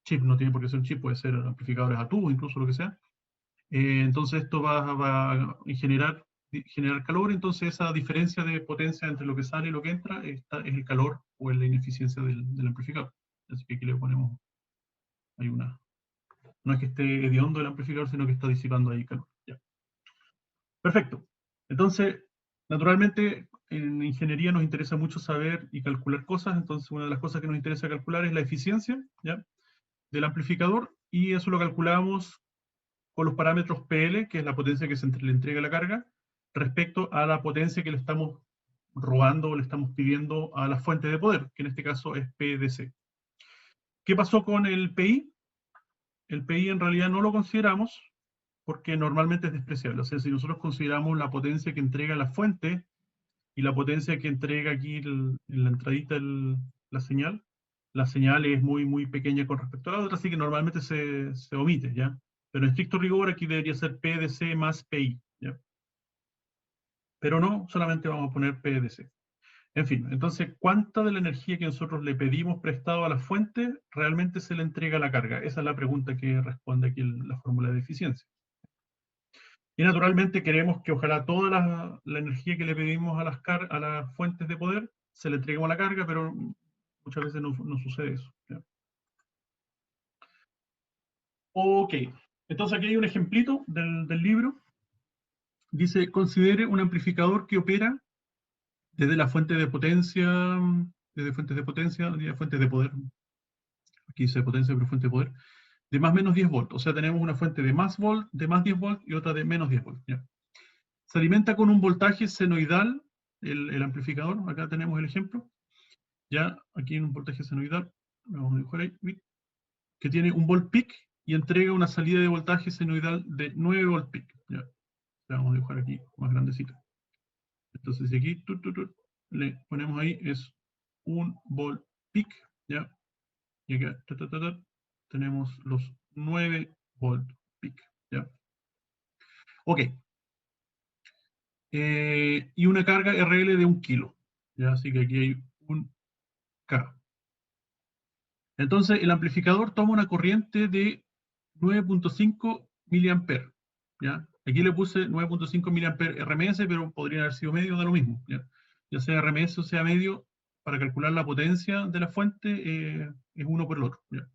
Chip no tiene por qué ser un chip, puede ser amplificadores a tubo, incluso lo que sea. Entonces esto va a generar calor, entonces esa diferencia de potencia entre lo que sale y lo que entra es el calor o es la ineficiencia del amplificador. Así que aquí le ponemos, hay una, no es que esté hediondo el amplificador, sino que está disipando ahí calor. Ya. Perfecto. Entonces, naturalmente, en ingeniería nos interesa mucho saber y calcular cosas, entonces una de las cosas que nos interesa calcular es la eficiencia, ¿ya? Del amplificador, y eso lo calculamos con los parámetros PL, que es la potencia que se le entrega a la carga, respecto a la potencia que le estamos robando o le estamos pidiendo a la fuente de poder, que en este caso es PDC. ¿Qué pasó con el PI? El PI en realidad no lo consideramos porque normalmente es despreciable. O sea, si nosotros consideramos la potencia que entrega la fuente y la potencia que entrega aquí en la entradita la señal es muy, muy pequeña con respecto a la otra, así que normalmente se omite, ¿ya? Pero en estricto rigor aquí debería ser PDC más PI, ¿ya? Pero no, solamente vamos a poner PDC. En fin, entonces, ¿cuánta de la energía que nosotros le pedimos prestado a la fuente realmente se le entrega a la carga? Esa es la pregunta que responde aquí la fórmula de eficiencia. Y naturalmente queremos que ojalá toda la energía que le pedimos a las fuentes de poder se le entreguemos a la carga, pero muchas veces no sucede eso, ¿ya? Ok, entonces aquí hay un ejemplito del libro. Dice, considere un amplificador que opera desde la fuente de potencia, desde fuentes de potencia, fuentes de poder, aquí dice potencia, pero fuente de poder, de más o menos 10 volts. O sea, tenemos una fuente de más 10 volts y otra de menos 10 volts. ¿Ya? Se alimenta con un voltaje senoidal, el amplificador, acá tenemos el ejemplo, ya aquí en un voltaje senoidal, vamos a dibujar ahí, que tiene un volt peak y entrega una salida de voltaje senoidal de 9 volt peak. Ya, vamos a dibujar aquí más grandecito. Entonces aquí le ponemos ahí es un volt peak, ¿ya? Y acá tenemos los 9 volt peak, ¿ya? Ok. Y una carga RL de 1 kilo, ¿ya? Así que aquí hay un K. Entonces el amplificador toma una corriente de 9.5 mA, ¿ya? Aquí le puse 9.5 mA RMS, pero podría haber sido medio, da lo mismo, ¿ya? Ya sea RMS o sea medio, para calcular la potencia de la fuente es uno por el otro, ¿ya?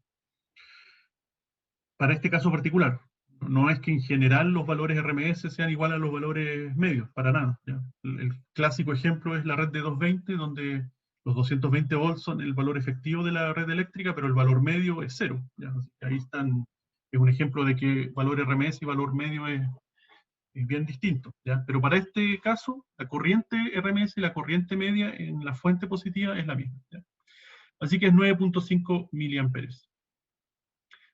Para este caso particular, no es que en general los valores RMS sean iguales a los valores medios, para nada, ¿ya? El clásico ejemplo es la red de 220, donde los 220 volts son el valor efectivo de la red eléctrica, pero el valor medio es cero, ¿ya? Así que ahí están, es un ejemplo de que valor RMS y valor medio es bien distinto, ¿ya? Pero para este caso, la corriente RMS y la corriente media en la fuente positiva es la misma, ¿ya? Así que es 9.5 miliamperes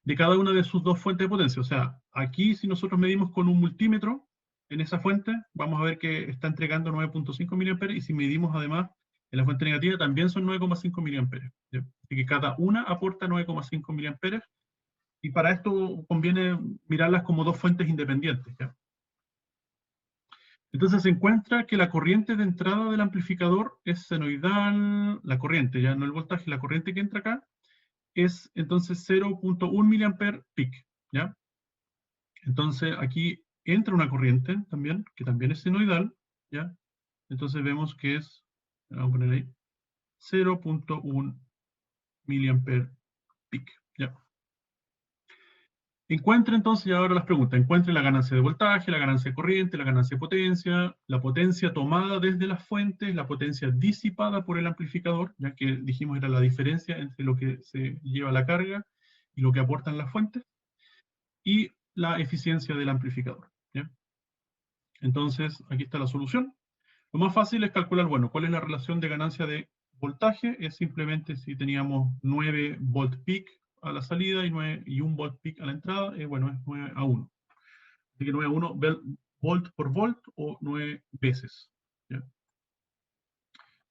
de cada una de sus dos fuentes de potencia. O sea, aquí si nosotros medimos con un multímetro en esa fuente, vamos a ver que está entregando 9.5 mA, y si medimos además en la fuente negativa también son 9.5 mA. Así que cada una aporta 9.5 mA, y para esto conviene mirarlas como dos fuentes independientes, ¿ya? Entonces se encuentra que la corriente de entrada del amplificador es senoidal, la corriente, ya no el voltaje, la corriente que entra acá es entonces 0.1 mA peak, ¿ya? Entonces aquí entra una corriente también, que también es senoidal, ¿ya? Entonces vemos que es, vamos a poner ahí, 0.1 mA peak, ¿ya? Encuentre entonces, y ahora las preguntas, encuentre la ganancia de voltaje, la ganancia de corriente, la ganancia de potencia, la potencia tomada desde las fuentes, la potencia disipada por el amplificador, ya que dijimos era la diferencia entre lo que se lleva a la carga y lo que aportan las fuentes, y la eficiencia del amplificador, ¿ya? Entonces, aquí está la solución. Lo más fácil es calcular, bueno, cuál es la relación de ganancia de voltaje. Es simplemente si teníamos 9 volt peak a la salida y 1 volt peak a la entrada, bueno, es 9 a 1. Así que 9 a 1 volt por volt o 9 veces, ¿ya?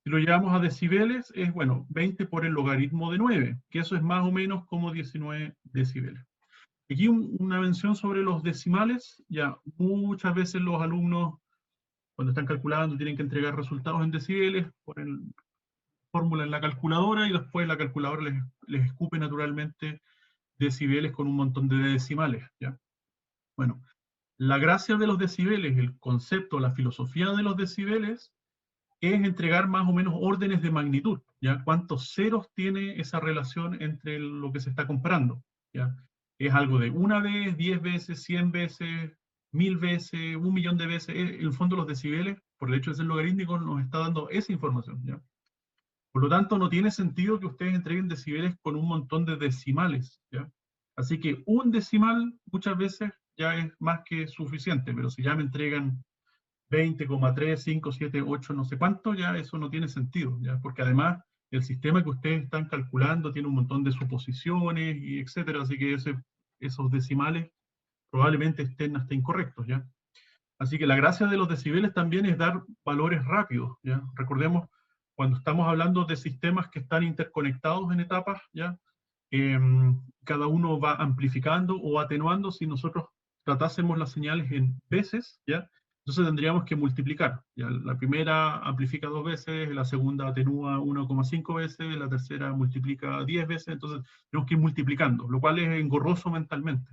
Si lo llevamos a decibeles, es, bueno, 20 por el logaritmo de 9, que eso es más o menos como 19 decibeles. Aquí una mención sobre los decimales. Ya muchas veces los alumnos, cuando están calculando, tienen que entregar resultados en decibeles, ponen fórmula en la calculadora y después la calculadora les escupe naturalmente decibeles con un montón de decimales, ¿ya? Bueno, la gracia de los decibeles, el concepto, la filosofía de los decibeles, es entregar más o menos órdenes de magnitud, ¿ya? ¿Cuántos ceros tiene esa relación entre lo que se está comparando? ¿Ya? Es algo de una vez, 10 veces, 100 veces, 1000 veces, 1 millón de veces. En el fondo los decibeles, por el hecho de ser logarítmicos, nos está dando esa información, ¿ya? Por lo tanto, no tiene sentido que ustedes entreguen decibeles con un montón de decimales, ¿ya? Así que un decimal muchas veces ya es más que suficiente, pero si ya me entregan 20,3, 5, 7, 8, no sé cuánto, ya eso no tiene sentido, ¿ya? Porque además el sistema que ustedes están calculando tiene un montón de suposiciones y etcétera, así que esos decimales probablemente estén hasta incorrectos, ¿ya? Así que la gracia de los decibeles también es dar valores rápidos, ¿ya? Recordemos, cuando estamos hablando de sistemas que están interconectados en etapas, ¿ya? Cada uno va amplificando o atenuando. Si nosotros tratásemos las señales en veces, ¿ya? Entonces tendríamos que multiplicar, ¿ya? La primera amplifica 2 veces, la segunda atenúa 1,5 veces, la tercera multiplica 10 veces, entonces tenemos que ir multiplicando, lo cual es engorroso mentalmente.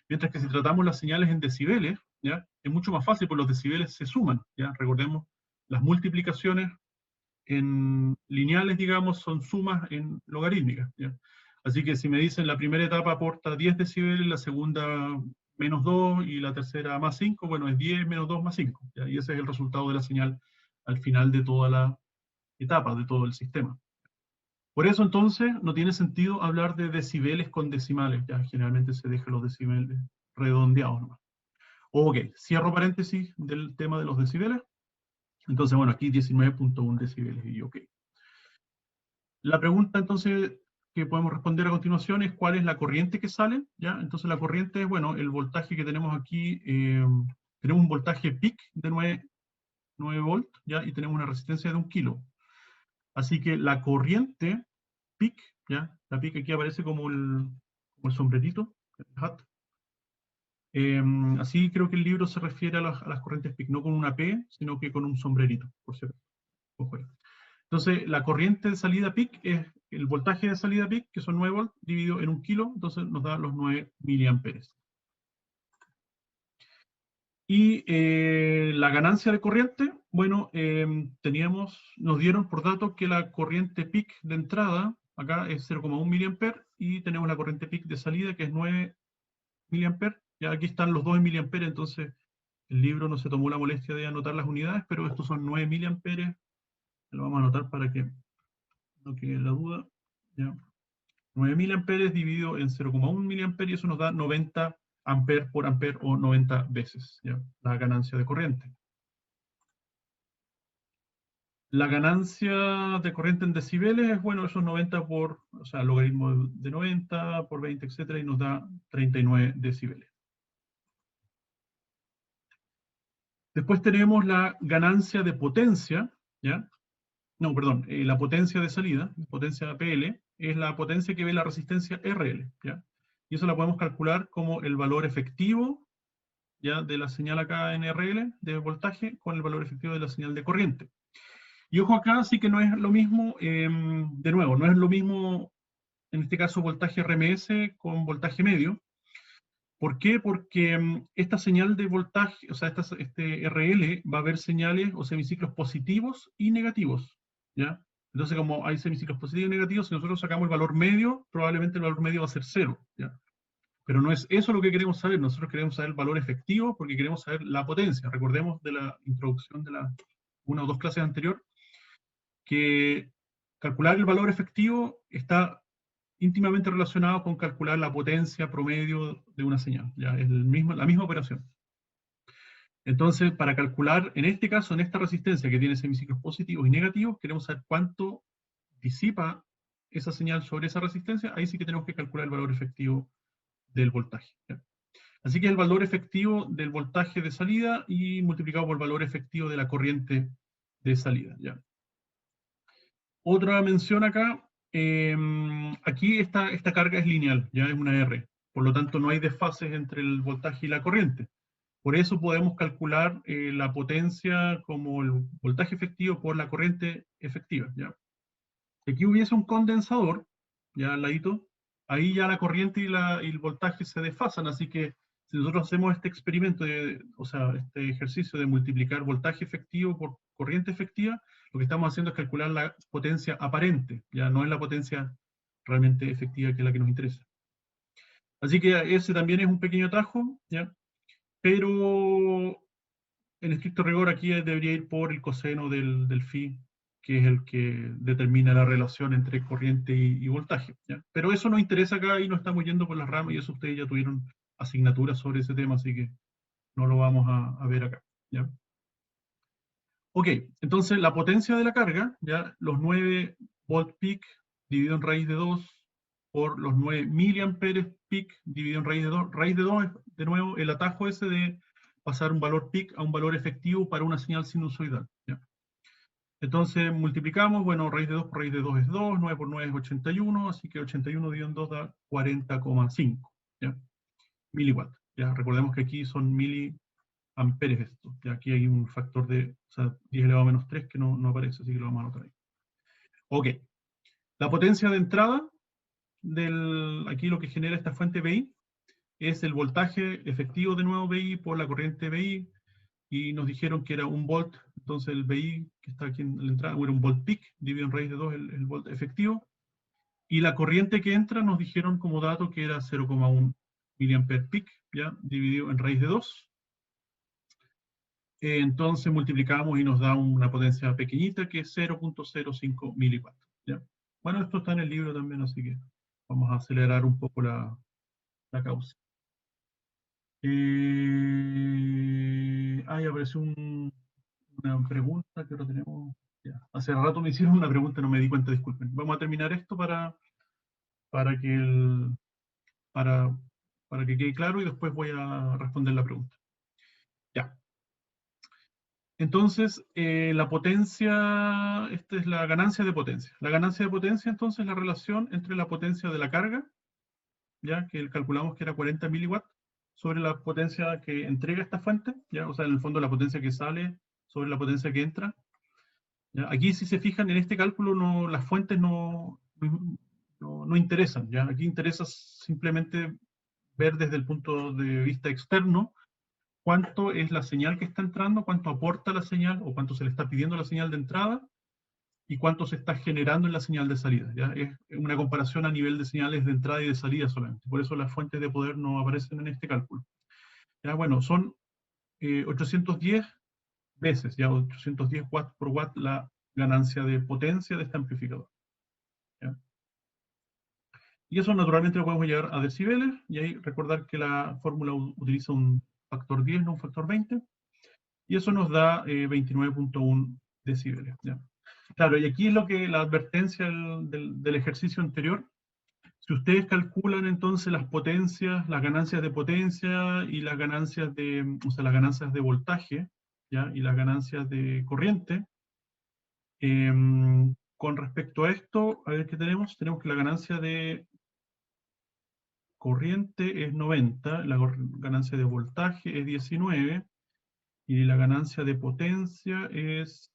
Mientras que si tratamos las señales en decibeles, ¿ya? Es mucho más fácil, porque los decibeles se suman, ¿ya? Recordemos, las multiplicaciones en lineales, digamos, son sumas en logarítmicas, ¿ya? Así que si me dicen la primera etapa aporta 10 decibeles, la segunda menos 2 y la tercera más 5, bueno, es 10 menos 2 más 5, ¿ya? Y ese es el resultado de la señal al final de toda la etapa, de todo el sistema. Por eso entonces no tiene sentido hablar de decibeles con decimales, ya generalmente se deja los decibeles redondeados nomás. Ok, cierro paréntesis del tema de los decibeles. Entonces, bueno, aquí 19.1 decibeles y ok. La pregunta entonces que podemos responder a continuación es cuál es la corriente que sale, ¿ya? Entonces la corriente es, bueno, el voltaje que tenemos aquí, tenemos un voltaje peak de 9 volt, ¿ya? Y tenemos una resistencia de 1 kilo. Así que la corriente peak, ¿ya? La peak aquí aparece como el sombrerito, el hat. Así creo que el libro se refiere a las corrientes peak, no con una P, sino que con un sombrerito, por cierto. Ojo ahí. Entonces, la corriente de salida peak es el voltaje de salida peak, que son 9 volts, dividido en 1 kilo, entonces nos da los 9 miliamperes. Y la ganancia de corriente, bueno, nos dieron por dato que la corriente peak de entrada, acá es 0,1 miliamper, y tenemos la corriente peak de salida, que es 9 miliamper. Ya aquí están los 2 miliamperes, entonces el libro no se tomó la molestia de anotar las unidades, pero estos son 9 miliamperes. Lo vamos a anotar para que no quede la duda. ¿Ya? 9 miliamperes dividido en 0,1 miliamper, y eso nos da 90 amper por amper, o 90 veces, ¿ya? La ganancia de corriente. La ganancia de corriente en decibeles es, bueno, esos 90 por, o sea, logaritmo de 90 por 20, etcétera, y nos da 39 decibeles. Después tenemos la ganancia de potencia, ¿ya? No, perdón, la potencia de salida, potencia PL, es la potencia que ve la resistencia RL, ¿ya? Y eso la podemos calcular como el valor efectivo, ya de la señal acá en RL de voltaje con el valor efectivo de la señal de corriente. Y ojo acá, sí que no es lo mismo, de nuevo, no es lo mismo, en este caso, voltaje RMS con voltaje medio. ¿Por qué? Porque esta señal de voltaje, o sea, este RL va a haber señales o semiciclos positivos y negativos, ¿ya? Entonces, como hay semiciclos positivos y negativos, si nosotros sacamos el valor medio, probablemente el valor medio va a ser 0, ¿ya? Pero no es eso lo que queremos saber, nosotros queremos saber el valor efectivo porque queremos saber la potencia. Recordemos de la introducción de la una o dos clases anterior, que calcular el valor efectivo está íntimamente relacionado con calcular la potencia promedio de una señal, ¿ya? Es la misma operación. Entonces, para calcular, en este caso, en esta resistencia que tiene semiciclos positivos y negativos, queremos saber cuánto disipa esa señal sobre esa resistencia, ahí sí que tenemos que calcular el valor efectivo del voltaje, ¿ya? Así que el valor efectivo del voltaje de salida y multiplicado por el valor efectivo de la corriente de salida, ¿ya? Otra mención acá, aquí esta carga es lineal, ya es una R, por lo tanto no hay desfases entre el voltaje y la corriente. Por eso podemos calcular la potencia como el voltaje efectivo por la corriente efectiva, ¿ya? Si aquí hubiese un condensador, ya al ladito, ahí ya la corriente y el voltaje se desfasan, así que si nosotros hacemos este experimento, o sea, este ejercicio de multiplicar voltaje efectivo por corriente efectiva, lo que estamos haciendo es calcular la potencia aparente, ya no es la potencia realmente efectiva que es la que nos interesa. Así que ese también es un pequeño atajo, ¿ya? Pero en estricto rigor aquí debería ir por el coseno del phi, que es el que determina la relación entre corriente y voltaje, ¿ya? Pero eso nos interesa acá y no estamos yendo por las ramas y eso ustedes ya tuvieron asignaturas sobre ese tema, así que no lo vamos a ver acá, ¿ya? Ok, entonces la potencia de la carga, ¿ya? Los 9 volt peak dividido en raíz de 2 por los 9 miliamperes peak dividido en raíz de 2. Raíz de 2 es, de nuevo, el atajo ese de pasar un valor peak a un valor efectivo para una señal sinusoidal, ¿ya? Entonces multiplicamos, bueno, raíz de 2 por raíz de 2 es 2, 9 por 9 es 81, así que 81 dividido en 2 da 40,5, ¿ya? Miliwatt, ¿ya? Recordemos que aquí son miliamperes esto, ¿ya? Aquí hay un factor de, o sea, 10 elevado a menos 3 que no aparece, así que lo vamos a anotar ahí. Ok, la potencia de entrada aquí lo que genera esta fuente BI es el voltaje efectivo de nuevo BI por la corriente BI, y nos dijeron que era 1 volt, entonces el BI que está aquí en la entrada era un volt peak, dividido en raíz de 2 el volt efectivo, y la corriente que entra nos dijeron como dato que era 0,1 miliampere peak, ¿ya? Dividido en raíz de 2. Entonces multiplicamos y nos da una potencia pequeñita que es 0,05 miliwatt, ¿ya? Bueno, esto está en el libro también, así que vamos a acelerar un poco la causa. Ahí apareció una pregunta que ahora tenemos. Ya. Hace rato me hicieron una pregunta, no me di cuenta, disculpen. Vamos a terminar esto para que para, para que quede claro y después voy a responder la pregunta. Ya. Entonces, la potencia, esta es la ganancia de potencia. La ganancia de potencia, entonces, es la relación entre la potencia de la carga, ya que calculamos que era 40 miliwatts, sobre la potencia que entrega esta fuente, ya, o sea, en el fondo la potencia que sale sobre la potencia que entra. ¿Ya? Aquí, si se fijan, en este cálculo las fuentes no interesan, ¿ya? Aquí interesa simplemente ver desde el punto de vista externo cuánto es la señal que está entrando, cuánto aporta la señal o cuánto se le está pidiendo a la señal de entrada y cuánto se está generando en la señal de salida, ¿ya? Es una comparación a nivel de señales de entrada y de salida solamente. Por eso las fuentes de poder no aparecen en este cálculo. ¿Ya? Bueno, son 810 veces, ya 810 watts por watt la ganancia de potencia de este amplificador, ¿ya? Y eso naturalmente lo podemos llevar a decibeles, y ahí recordar que la fórmula utiliza un factor 10, no un factor 20, y eso nos da 29,1 decibeles, ¿ya? Claro, y aquí es lo que la advertencia del ejercicio anterior. Si ustedes calculan entonces las potencias, las ganancias de potencia y las ganancias o sea, las ganancias de voltaje, ¿ya? Y las ganancias de corriente, con respecto a esto, a ver qué tenemos. Tenemos que la ganancia de corriente es 90, la ganancia de voltaje es 19, y la ganancia de potencia es,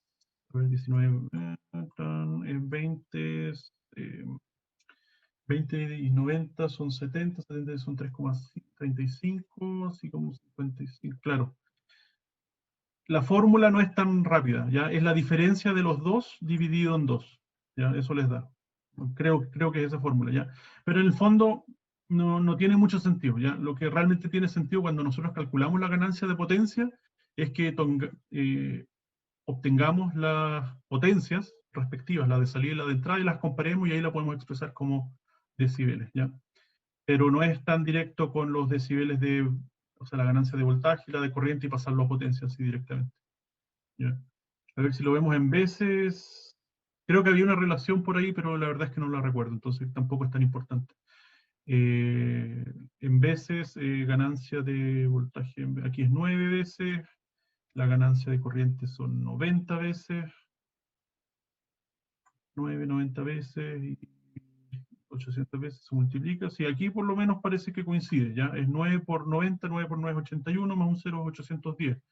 a ver, 19, es 20, 20 y 90 son 70, 70 son 3,35, así como 55, claro. La fórmula no es tan rápida, ¿ya? Es la diferencia de los dos dividido en dos, ¿ya? Eso les da. Creo que es esa fórmula, ¿ya? Pero en el fondo no tiene mucho sentido, ¿ya? Lo que realmente tiene sentido cuando nosotros calculamos la ganancia de potencia es que obtengamos las potencias respectivas, la de salida y la de entrada, y las comparemos y ahí la podemos expresar como decibeles, ¿ya? Pero no es tan directo con los decibeles de, o sea, la ganancia de voltaje y la de corriente y pasarlo a potencia así directamente, ¿ya? A ver si lo vemos en veces. Creo que había una relación por ahí, pero la verdad es que no la recuerdo, entonces tampoco es tan importante. En veces, ganancia de voltaje, aquí es 9 veces, la ganancia de corriente son 90 veces, 9, 90 veces y 800 veces se multiplica. Sí, aquí por lo menos parece que coincide, ¿ya? Es 9 por 90, 9 por 9 es 81, más un 0 es 810.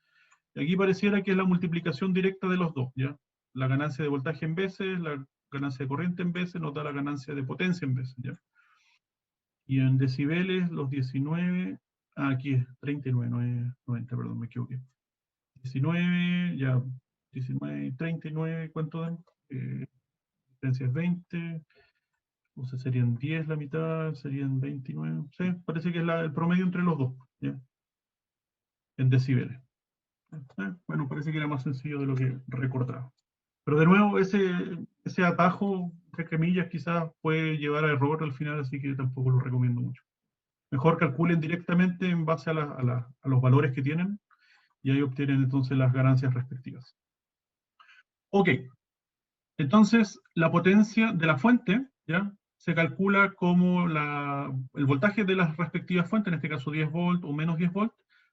Y aquí pareciera que es la multiplicación directa de los dos, ¿ya? La ganancia de voltaje en veces, la ganancia de corriente en veces, nos da la ganancia de potencia en veces, ¿ya? Y en decibeles, los 19, aquí es 39, no es 90, perdón, me equivoqué. 19, ya, 19, 39, ¿cuánto dan? Diferencia es 20, o sea, serían 10 la mitad, serían 29, sí, parece que es el promedio entre los dos, ¿ya? En decibeles. Bueno, parece que era más sencillo de lo que recordaba. Pero de nuevo, ese atajo, entre comillas, quizás puede llevar a error al final, así que tampoco lo recomiendo mucho. Mejor calculen directamente en base a los valores que tienen y ahí obtienen entonces las ganancias respectivas. Ok, entonces la potencia de la fuente, ¿ya? Se calcula como el voltaje de las respectivas fuentes, en este caso 10 volt o menos 10 volt,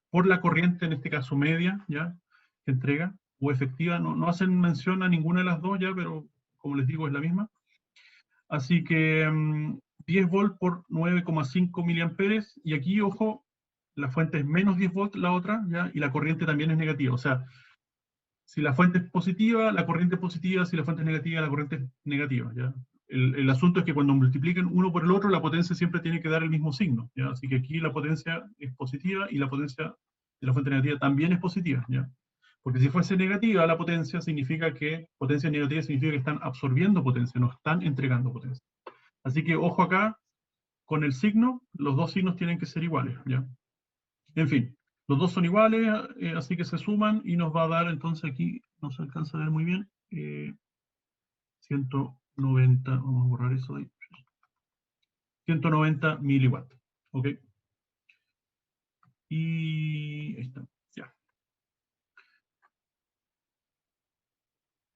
por la corriente, en este caso media, ¿ya? Que entrega, o efectiva, no hacen mención a ninguna de las dos ya, pero como les digo, es la misma. Así que 10 volt por 9,5 miliamperes, y aquí, ojo, la fuente es menos 10 volt la otra, ¿ya? Y la corriente también es negativa, o sea, si la fuente es positiva, la corriente es positiva; si la fuente es negativa, la corriente es negativa, ¿ya? El asunto es que cuando multipliquen uno por el otro, la potencia siempre tiene que dar el mismo signo, ¿ya? Así que aquí la potencia es positiva y la potencia de la fuente negativa también es positiva, ¿ya? Porque si fuese negativa la potencia, significa que potencia negativa significa que están absorbiendo potencia, no están entregando potencia. Así que ojo acá, con el signo, los dos signos tienen que ser iguales, ¿ya? En fin, los dos son iguales, así que se suman y nos va a dar, entonces aquí no se alcanza a ver muy bien, 190, vamos a borrar eso de ahí, 190 miliwatts, ¿ok? Y ahí está, ya.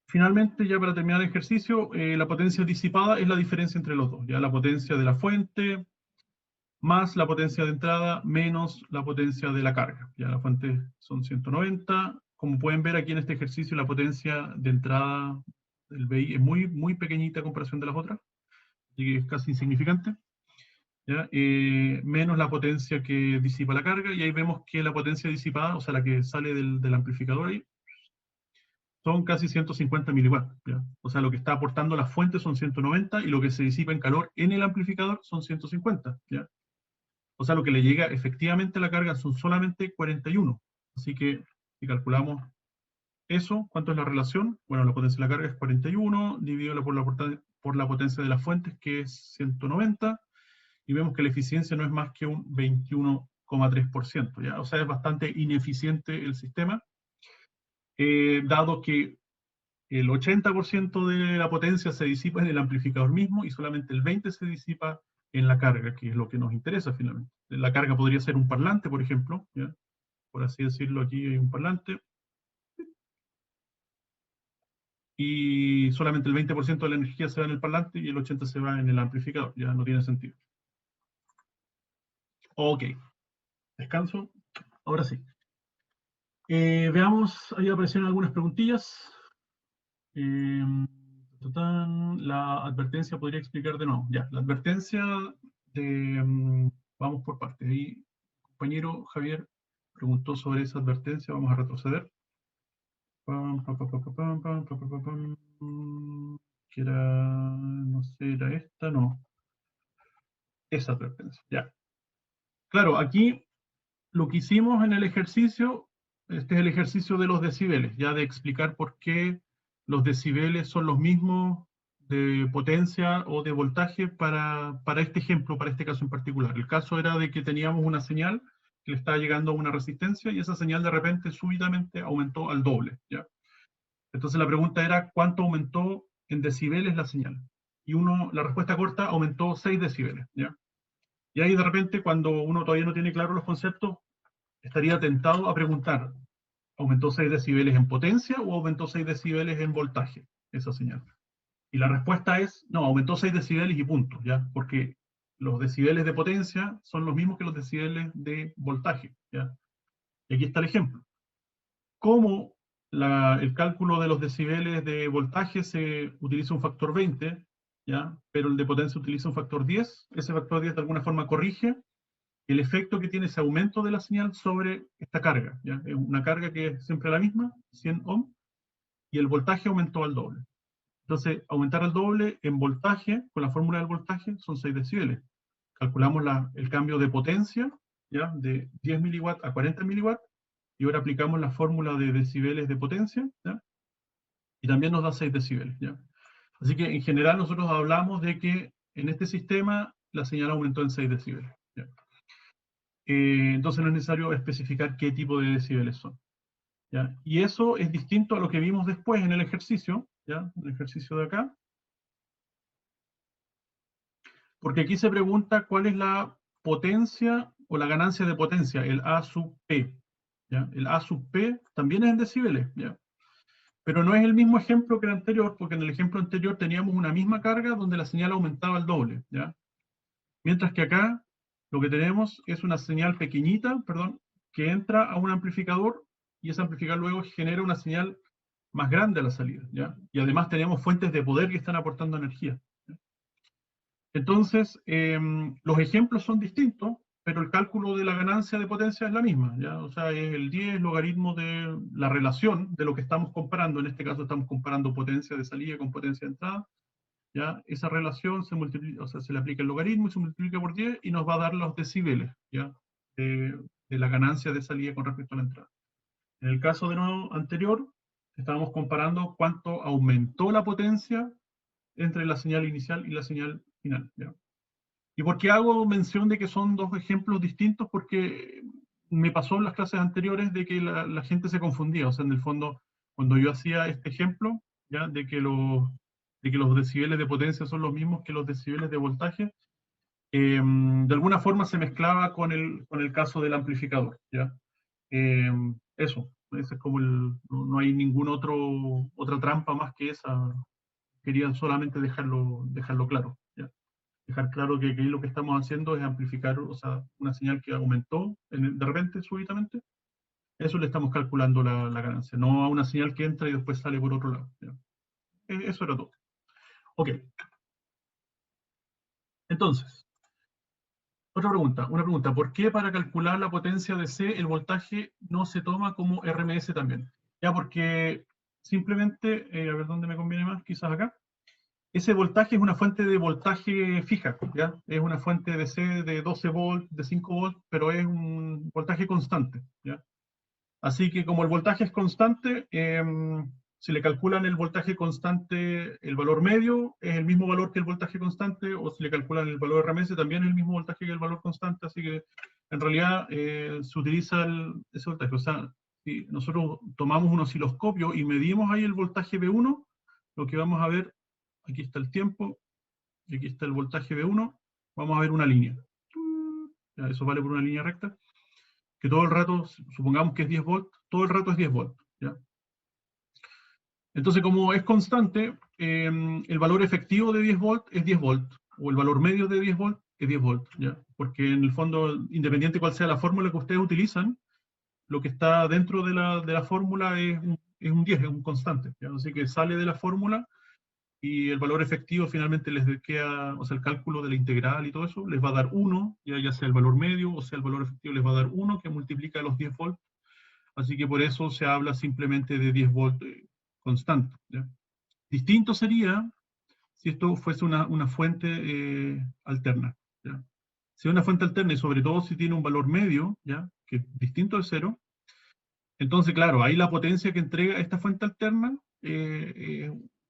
Finalmente, ya para terminar el ejercicio, la potencia disipada es la diferencia entre los dos, ya la potencia de la fuente más la potencia de entrada menos la potencia de la carga. Ya la fuente son 190. Como pueden ver aquí en este ejercicio, la potencia de entrada del BI es muy pequeñita a comparación de las otras, así que es casi insignificante, ¿ya? Menos la potencia que disipa la carga, y ahí vemos que la potencia disipada, o sea, la que sale del amplificador ahí, son casi 150 miliwatts, ¿ya? O sea, lo que está aportando la fuente son 190 y lo que se disipa en calor en el amplificador son 150, ¿ya? O sea, lo que le llega efectivamente a la carga son solamente 41. Así que si calculamos eso, ¿cuánto es la relación? Bueno, la potencia de la carga es 41, dividido por la potencia de las fuentes, que es 190, y vemos que la eficiencia no es más que un 21,3%, ¿ya? O sea, es bastante ineficiente el sistema, dado que el 80% de la potencia se disipa en el amplificador mismo y solamente el 20% se disipa en la carga, que es lo que nos interesa finalmente. La carga podría ser un parlante, por ejemplo, ¿ya? Por así decirlo, aquí hay un parlante, y solamente el 20% de la energía se va en el parlante y el 80% se va en el amplificador, ya no tiene sentido. Ok, descanso, ahora sí. Veamos, ahí aparecieron algunas preguntillas. La advertencia podría explicar de nuevo. Ya, la advertencia de vamos por partes. Ahí, el compañero Javier preguntó sobre esa advertencia, vamos a retroceder. Que era, no sé, era esta, no. Esa advertencia, ya. Claro, aquí lo que hicimos en el ejercicio, este es el ejercicio de los decibeles, ya de explicar por qué los decibeles son los mismos de potencia o de voltaje para este ejemplo, para este caso en particular. El caso era de que teníamos una señal que le estaba llegando a una resistencia y esa señal de repente súbitamente aumentó al doble, ¿ya? Entonces la pregunta era, ¿cuánto aumentó en decibeles la señal? Y la respuesta corta aumentó 6 decibeles, ¿ya? Y ahí de repente, cuando uno todavía no tiene claro los conceptos, estaría tentado a preguntar, ¿aumentó 6 decibeles en potencia o aumentó 6 decibeles en voltaje esa señal? Y la respuesta es, no, aumentó 6 decibeles y punto, ¿ya? Porque los decibeles de potencia son los mismos que los decibeles de voltaje, ¿ya? Y aquí está el ejemplo. ¿Cómo el cálculo de los decibeles de voltaje se utiliza un factor 20, ¿ya? Pero el de potencia utiliza un factor 10? Ese factor 10 de alguna forma corrige el efecto que tiene ese aumento de la señal sobre esta carga, ¿ya? Es una carga que es siempre la misma, 100 ohm, y el voltaje aumentó al doble. Entonces, aumentar al doble en voltaje, con la fórmula del voltaje, son 6 decibeles. Calculamos el cambio de potencia, ¿ya? De 10 miliwatts a 40 miliwatts, y ahora aplicamos la fórmula de decibeles de potencia, ¿ya? Y también nos da 6 decibeles, ¿ya? Así que en general nosotros hablamos de que en este sistema la señal aumentó en 6 decibeles, ¿ya? Entonces no es necesario especificar qué tipo de decibeles son, ¿ya? Y eso es distinto a lo que vimos después en el ejercicio, ¿ya? En el ejercicio de acá, porque aquí se pregunta cuál es la potencia o la ganancia de potencia, el A sub P, ¿ya? El A sub P también es en decibeles, ¿ya? Pero no es el mismo ejemplo que el anterior, porque en el ejemplo anterior teníamos una misma carga donde la señal aumentaba al doble, ¿ya? Mientras que acá lo que tenemos es una señal pequeñita, perdón, que entra a un amplificador y ese amplificador luego genera una señal más grande a la salida, ¿ya? Y además tenemos fuentes de poder que están aportando energía, ¿ya? Entonces, los ejemplos son distintos, pero el cálculo de la ganancia de potencia es la misma, ¿ya? O sea, es el 10 logaritmo de la relación de lo que estamos comparando. En este caso estamos comparando potencia de salida con potencia de entrada, ¿ya? Esa relación se multiplica, o sea, se le aplica el logaritmo y se multiplica por 10 y nos va a dar los decibeles, ¿ya? De la ganancia de salida con respecto a la entrada. En el caso de nuevo anterior, estábamos comparando cuánto aumentó la potencia entre la señal inicial y la señal final, ¿ya? ¿Y por qué hago mención de que son dos ejemplos distintos? Porque me pasó en las clases anteriores de que la gente se confundía. O sea, en el fondo, cuando yo hacía este ejemplo, ¿ya? De que los decibeles de potencia son los mismos que los decibeles de voltaje, de alguna forma se mezclaba con el caso del amplificador, ¿ya? Eso, ese es como no hay ninguna otra trampa más que esa. Quería solamente dejarlo claro, ¿ya? Dejar claro que aquí lo que estamos haciendo es amplificar, o sea, una señal que aumentó de repente, súbitamente, eso le estamos calculando la ganancia, no a una señal que entra y después sale por otro lado, ¿ya? Eso era todo. Ok, entonces, una pregunta, ¿por qué para calcular la potencia de C el voltaje no se toma como RMS también? Ya, porque simplemente, a ver dónde me conviene más, quizás acá. Ese voltaje es una fuente de voltaje fija, ¿ya? Es una fuente de DC de 12 volts, de 5 volts, pero es un voltaje constante, ¿ya? Así que como el voltaje es constante, si le calculan el voltaje constante, el valor medio es el mismo valor que el voltaje constante, o si le calculan el valor RMS también es el mismo voltaje que el valor constante, así que en realidad se utiliza ese voltaje. O sea, si nosotros tomamos un osciloscopio y medimos ahí el voltaje V1, lo que vamos a ver, aquí está el tiempo, y aquí está el voltaje V1, vamos a ver una línea. Ya, eso vale por una línea recta, que todo el rato, supongamos que es 10 volts, todo el rato es 10 volts, ¿ya? Entonces, como es constante, el valor efectivo de 10 volts es 10 volts, o el valor medio de 10 volts es 10 volts, ¿ya? Porque en el fondo, independiente cuál sea la fórmula que ustedes utilizan, lo que está dentro de la fórmula es un 10, es un constante, ¿ya? Así que sale de la fórmula y el valor efectivo finalmente les queda, o sea, el cálculo de la integral y todo eso, les va a dar 1, ya sea el valor medio, o sea, el valor efectivo les va a dar 1, que multiplica los 10 volts, así que por eso se habla simplemente de 10 volts constante, ¿ya? Distinto sería si esto fuese una fuente alterna, ¿ya? Si es una fuente alterna, y sobre todo si tiene un valor medio, ¿ya? Que es distinto al cero, entonces, claro, ahí la potencia que entrega esta fuente alterna,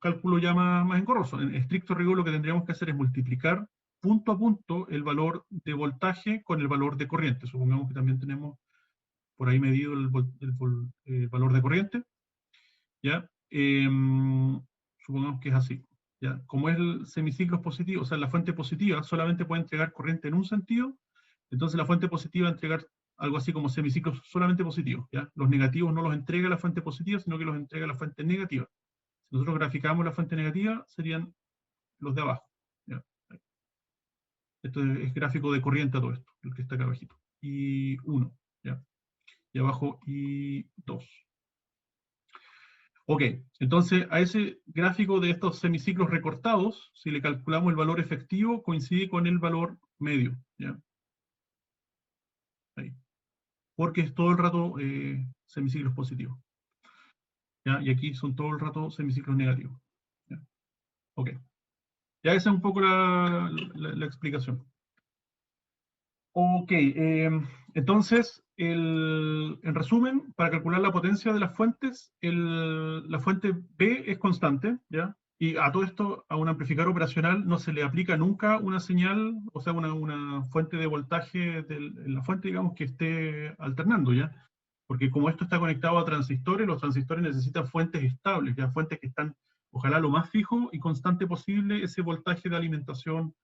cálculo ya más engorroso. En estricto rigor lo que tendríamos que hacer es multiplicar punto a punto el valor de voltaje con el valor de corriente. Supongamos que también tenemos por ahí medido el valor de corriente, ¿ya? Supongamos que es así, ¿ya? Como es el semiciclo positivo, o sea, la fuente positiva solamente puede entregar corriente en un sentido, entonces la fuente positiva va a entregar algo así como semiciclos solamente positivos, ¿ya? Los negativos no los entrega la fuente positiva, sino que los entrega la fuente negativa. Si nosotros graficamos la fuente negativa, serían los de abajo, ¿ya? Esto es gráfico de corriente a todo esto, el que está acá abajito. Y 1, ¿ya? Y abajo y 2. Ok, entonces a ese gráfico de estos semiciclos recortados, si le calculamos el valor efectivo, coincide con el valor medio, ¿ya? Ahí. Porque es todo el rato semiciclos positivos, ¿ya? Y aquí son todo el rato semiciclos negativos, ¿ya? Ok, ya esa es un poco la explicación. Ok, entonces, en resumen, para calcular la potencia de las fuentes, la fuente B es constante, ¿ya? Y a todo esto, a un amplificador operacional no se le aplica nunca una señal, o sea, una fuente de voltaje en la fuente, digamos, que esté alternando, ¿ya? Porque como esto está conectado a transistores, los transistores necesitan fuentes estables, ¿ya? Fuentes que están, ojalá, lo más fijo y constante posible ese voltaje de alimentación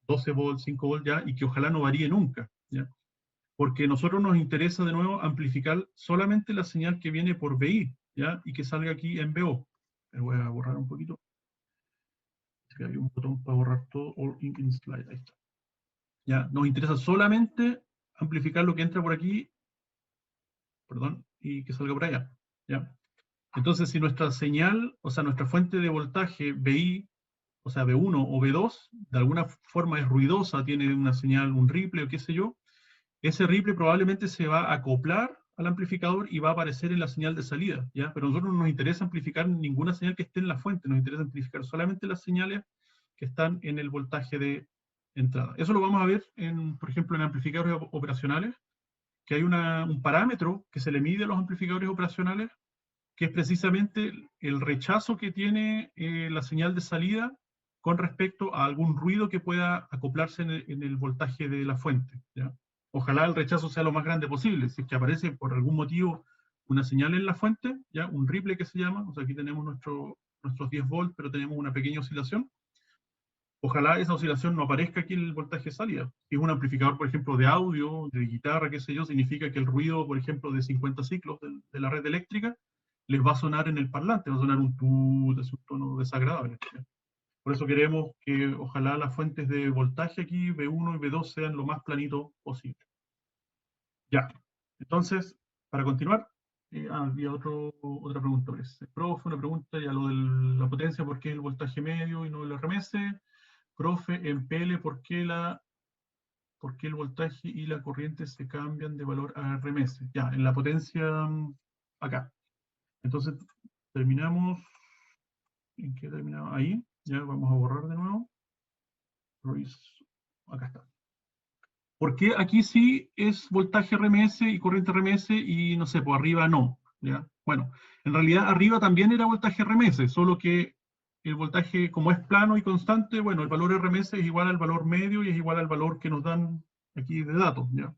12 volts, 5 volts ya, y que ojalá no varíe nunca, ¿ya? Porque a nosotros nos interesa de nuevo amplificar solamente la señal que viene por BI, ¿ya? Y que salga aquí en BO. Me voy a borrar un poquito. Hay un botón para borrar todo, All in Slide, ahí está. ¿Ya? Nos interesa solamente amplificar lo que entra por aquí, perdón, y que salga por allá, ¿ya? Entonces, si nuestra señal, o sea, nuestra fuente de voltaje BI, o sea, B1 o B2, de alguna forma es ruidosa, tiene una señal, un ripple o qué sé yo, ese ripple probablemente se va a acoplar al amplificador y va a aparecer en la señal de salida, ¿ya? Pero a nosotros no nos interesa amplificar ninguna señal que esté en la fuente, nos interesa amplificar solamente las señales que están en el voltaje de entrada. Eso lo vamos a ver, por ejemplo, en amplificadores operacionales, que hay un parámetro que se le mide a los amplificadores operacionales, que es precisamente el rechazo que tiene la señal de salida con respecto a algún ruido que pueda acoplarse en el voltaje de la fuente, ¿ya? Ojalá el rechazo sea lo más grande posible. Si es que aparece por algún motivo una señal en la fuente, ¿ya? Un ripple que se llama, o sea, aquí tenemos nuestros 10 volts, pero tenemos una pequeña oscilación. Ojalá esa oscilación no aparezca aquí en el voltaje de salida. Si es un amplificador, por ejemplo, de audio, de guitarra, qué sé yo, significa que el ruido, por ejemplo, de 50 ciclos de la red eléctrica, les va a sonar en el parlante, va a sonar un tut, es un tono desagradable. Por eso queremos que ojalá las fuentes de voltaje aquí, B1 y B2, sean lo más planito posible. Ya, entonces, para continuar, había otra pregunta. Profe, una pregunta, ya lo de la potencia, ¿por qué el voltaje medio y no el RMS? Profe, en PL, ¿por qué el voltaje y la corriente se cambian de valor a RMS? Ya, en la potencia, acá. Entonces, terminamos. ¿En qué terminamos? Ahí. Ya vamos a borrar de nuevo. Acá está. ¿Por qué aquí sí es voltaje RMS y corriente RMS y no sé, por arriba no? ¿Ya? Bueno, en realidad arriba también era voltaje RMS, solo que el voltaje, como es plano y constante, bueno, el valor RMS es igual al valor medio y es igual al valor que nos dan aquí de datos, ¿ya?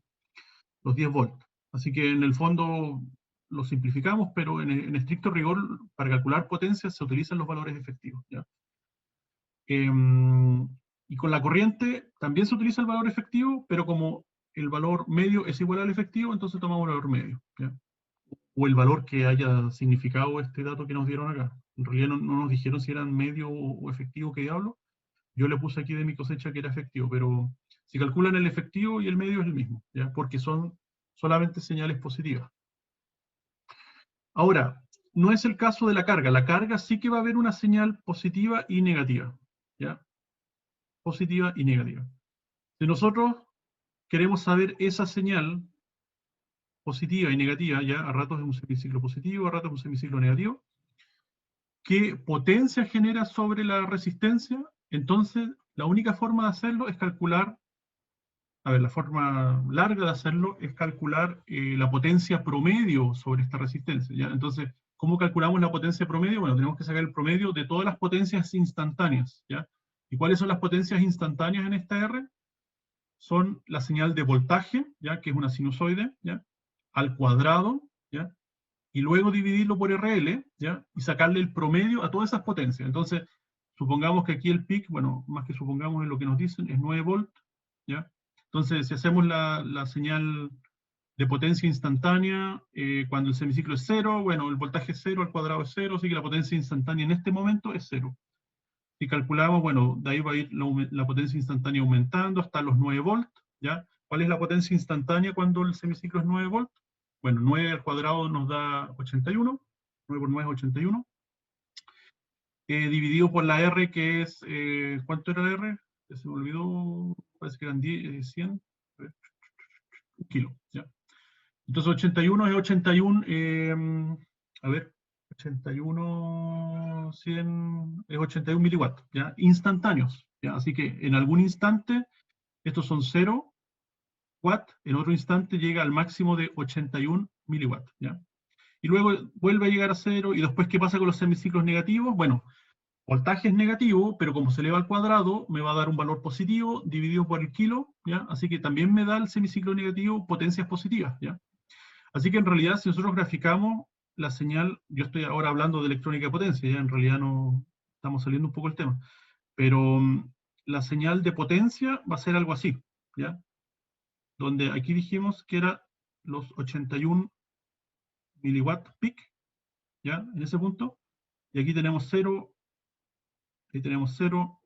Los 10 volts. Así que en el fondo lo simplificamos, pero en estricto rigor, para calcular potencia se utilizan los valores efectivos, ¿ya? Y con la corriente también se utiliza el valor efectivo, pero como el valor medio es igual al efectivo, entonces tomamos el valor medio, ¿ya? O el valor que haya significado este dato que nos dieron acá. En realidad no nos dijeron si eran medio o efectivo, ¿qué diablo? Yo le puse aquí de mi cosecha que era efectivo, pero si calculan el efectivo y el medio es el mismo, ¿ya? Porque son solamente señales positivas. Ahora, no es el caso de la carga. La carga sí que va a haber una señal positiva y negativa, ¿ya? Positiva y negativa. Si nosotros queremos saber esa señal positiva y negativa, ya a ratos es un semiciclo positivo, a ratos es un semiciclo negativo, ¿qué potencia genera sobre la resistencia? Entonces, la única forma de hacerlo es calcular, a ver, la forma larga de hacerlo es calcular la potencia promedio sobre esta resistencia, ¿ya? Entonces, ¿cómo calculamos la potencia promedio? Bueno, tenemos que sacar el promedio de todas las potencias instantáneas, ¿ya? ¿Y cuáles son las potencias instantáneas en esta R? Son la señal de voltaje, ¿ya? Que es una sinusoide, ¿ya? Al cuadrado, ¿ya? Y luego dividirlo por RL, ¿ya? Y sacarle el promedio a todas esas potencias. Entonces, supongamos que aquí el peak, bueno, más que supongamos en lo que nos dicen, es 9 volt, ¿ya? Entonces, si hacemos la señal de potencia instantánea, cuando el semiciclo es 0, bueno, el voltaje es 0, al cuadrado es 0, así que la potencia instantánea en este momento es 0. Si calculamos, bueno, de ahí va a ir la potencia instantánea aumentando hasta los 9 volt, ¿ya? ¿Cuál es la potencia instantánea cuando el semiciclo es 9 volt? Bueno, 9 al cuadrado nos da 81, 9 por 9 es 81, dividido por la R que es, ¿cuánto era la R? Ya se me olvidó, parece que eran 10, 100, un kilo, ¿ya? Entonces 81 es 81, a ver, 81, 100, es 81 miliwatts, ¿ya? Instantáneos, ¿ya? Así que en algún instante, estos son 0 watt, en otro instante llega al máximo de 81 miliwatts, ¿ya? Y luego vuelve a llegar a 0, y después, ¿qué pasa con los semiciclos negativos? Bueno, voltaje es negativo, pero como se eleva al cuadrado, me va a dar un valor positivo dividido por el kilo, ¿ya? Así que también me da el semiciclo negativo potencias positivas, ¿ya? Así que en realidad, si nosotros graficamos la señal, yo estoy ahora hablando de electrónica de potencia, ya en realidad no estamos saliendo un poco del tema, pero la señal de potencia va a ser algo así, ¿ya? Donde aquí dijimos que era los 81 miliwatt peak, ¿ya? En ese punto, y aquí tenemos 0, aquí tenemos 0,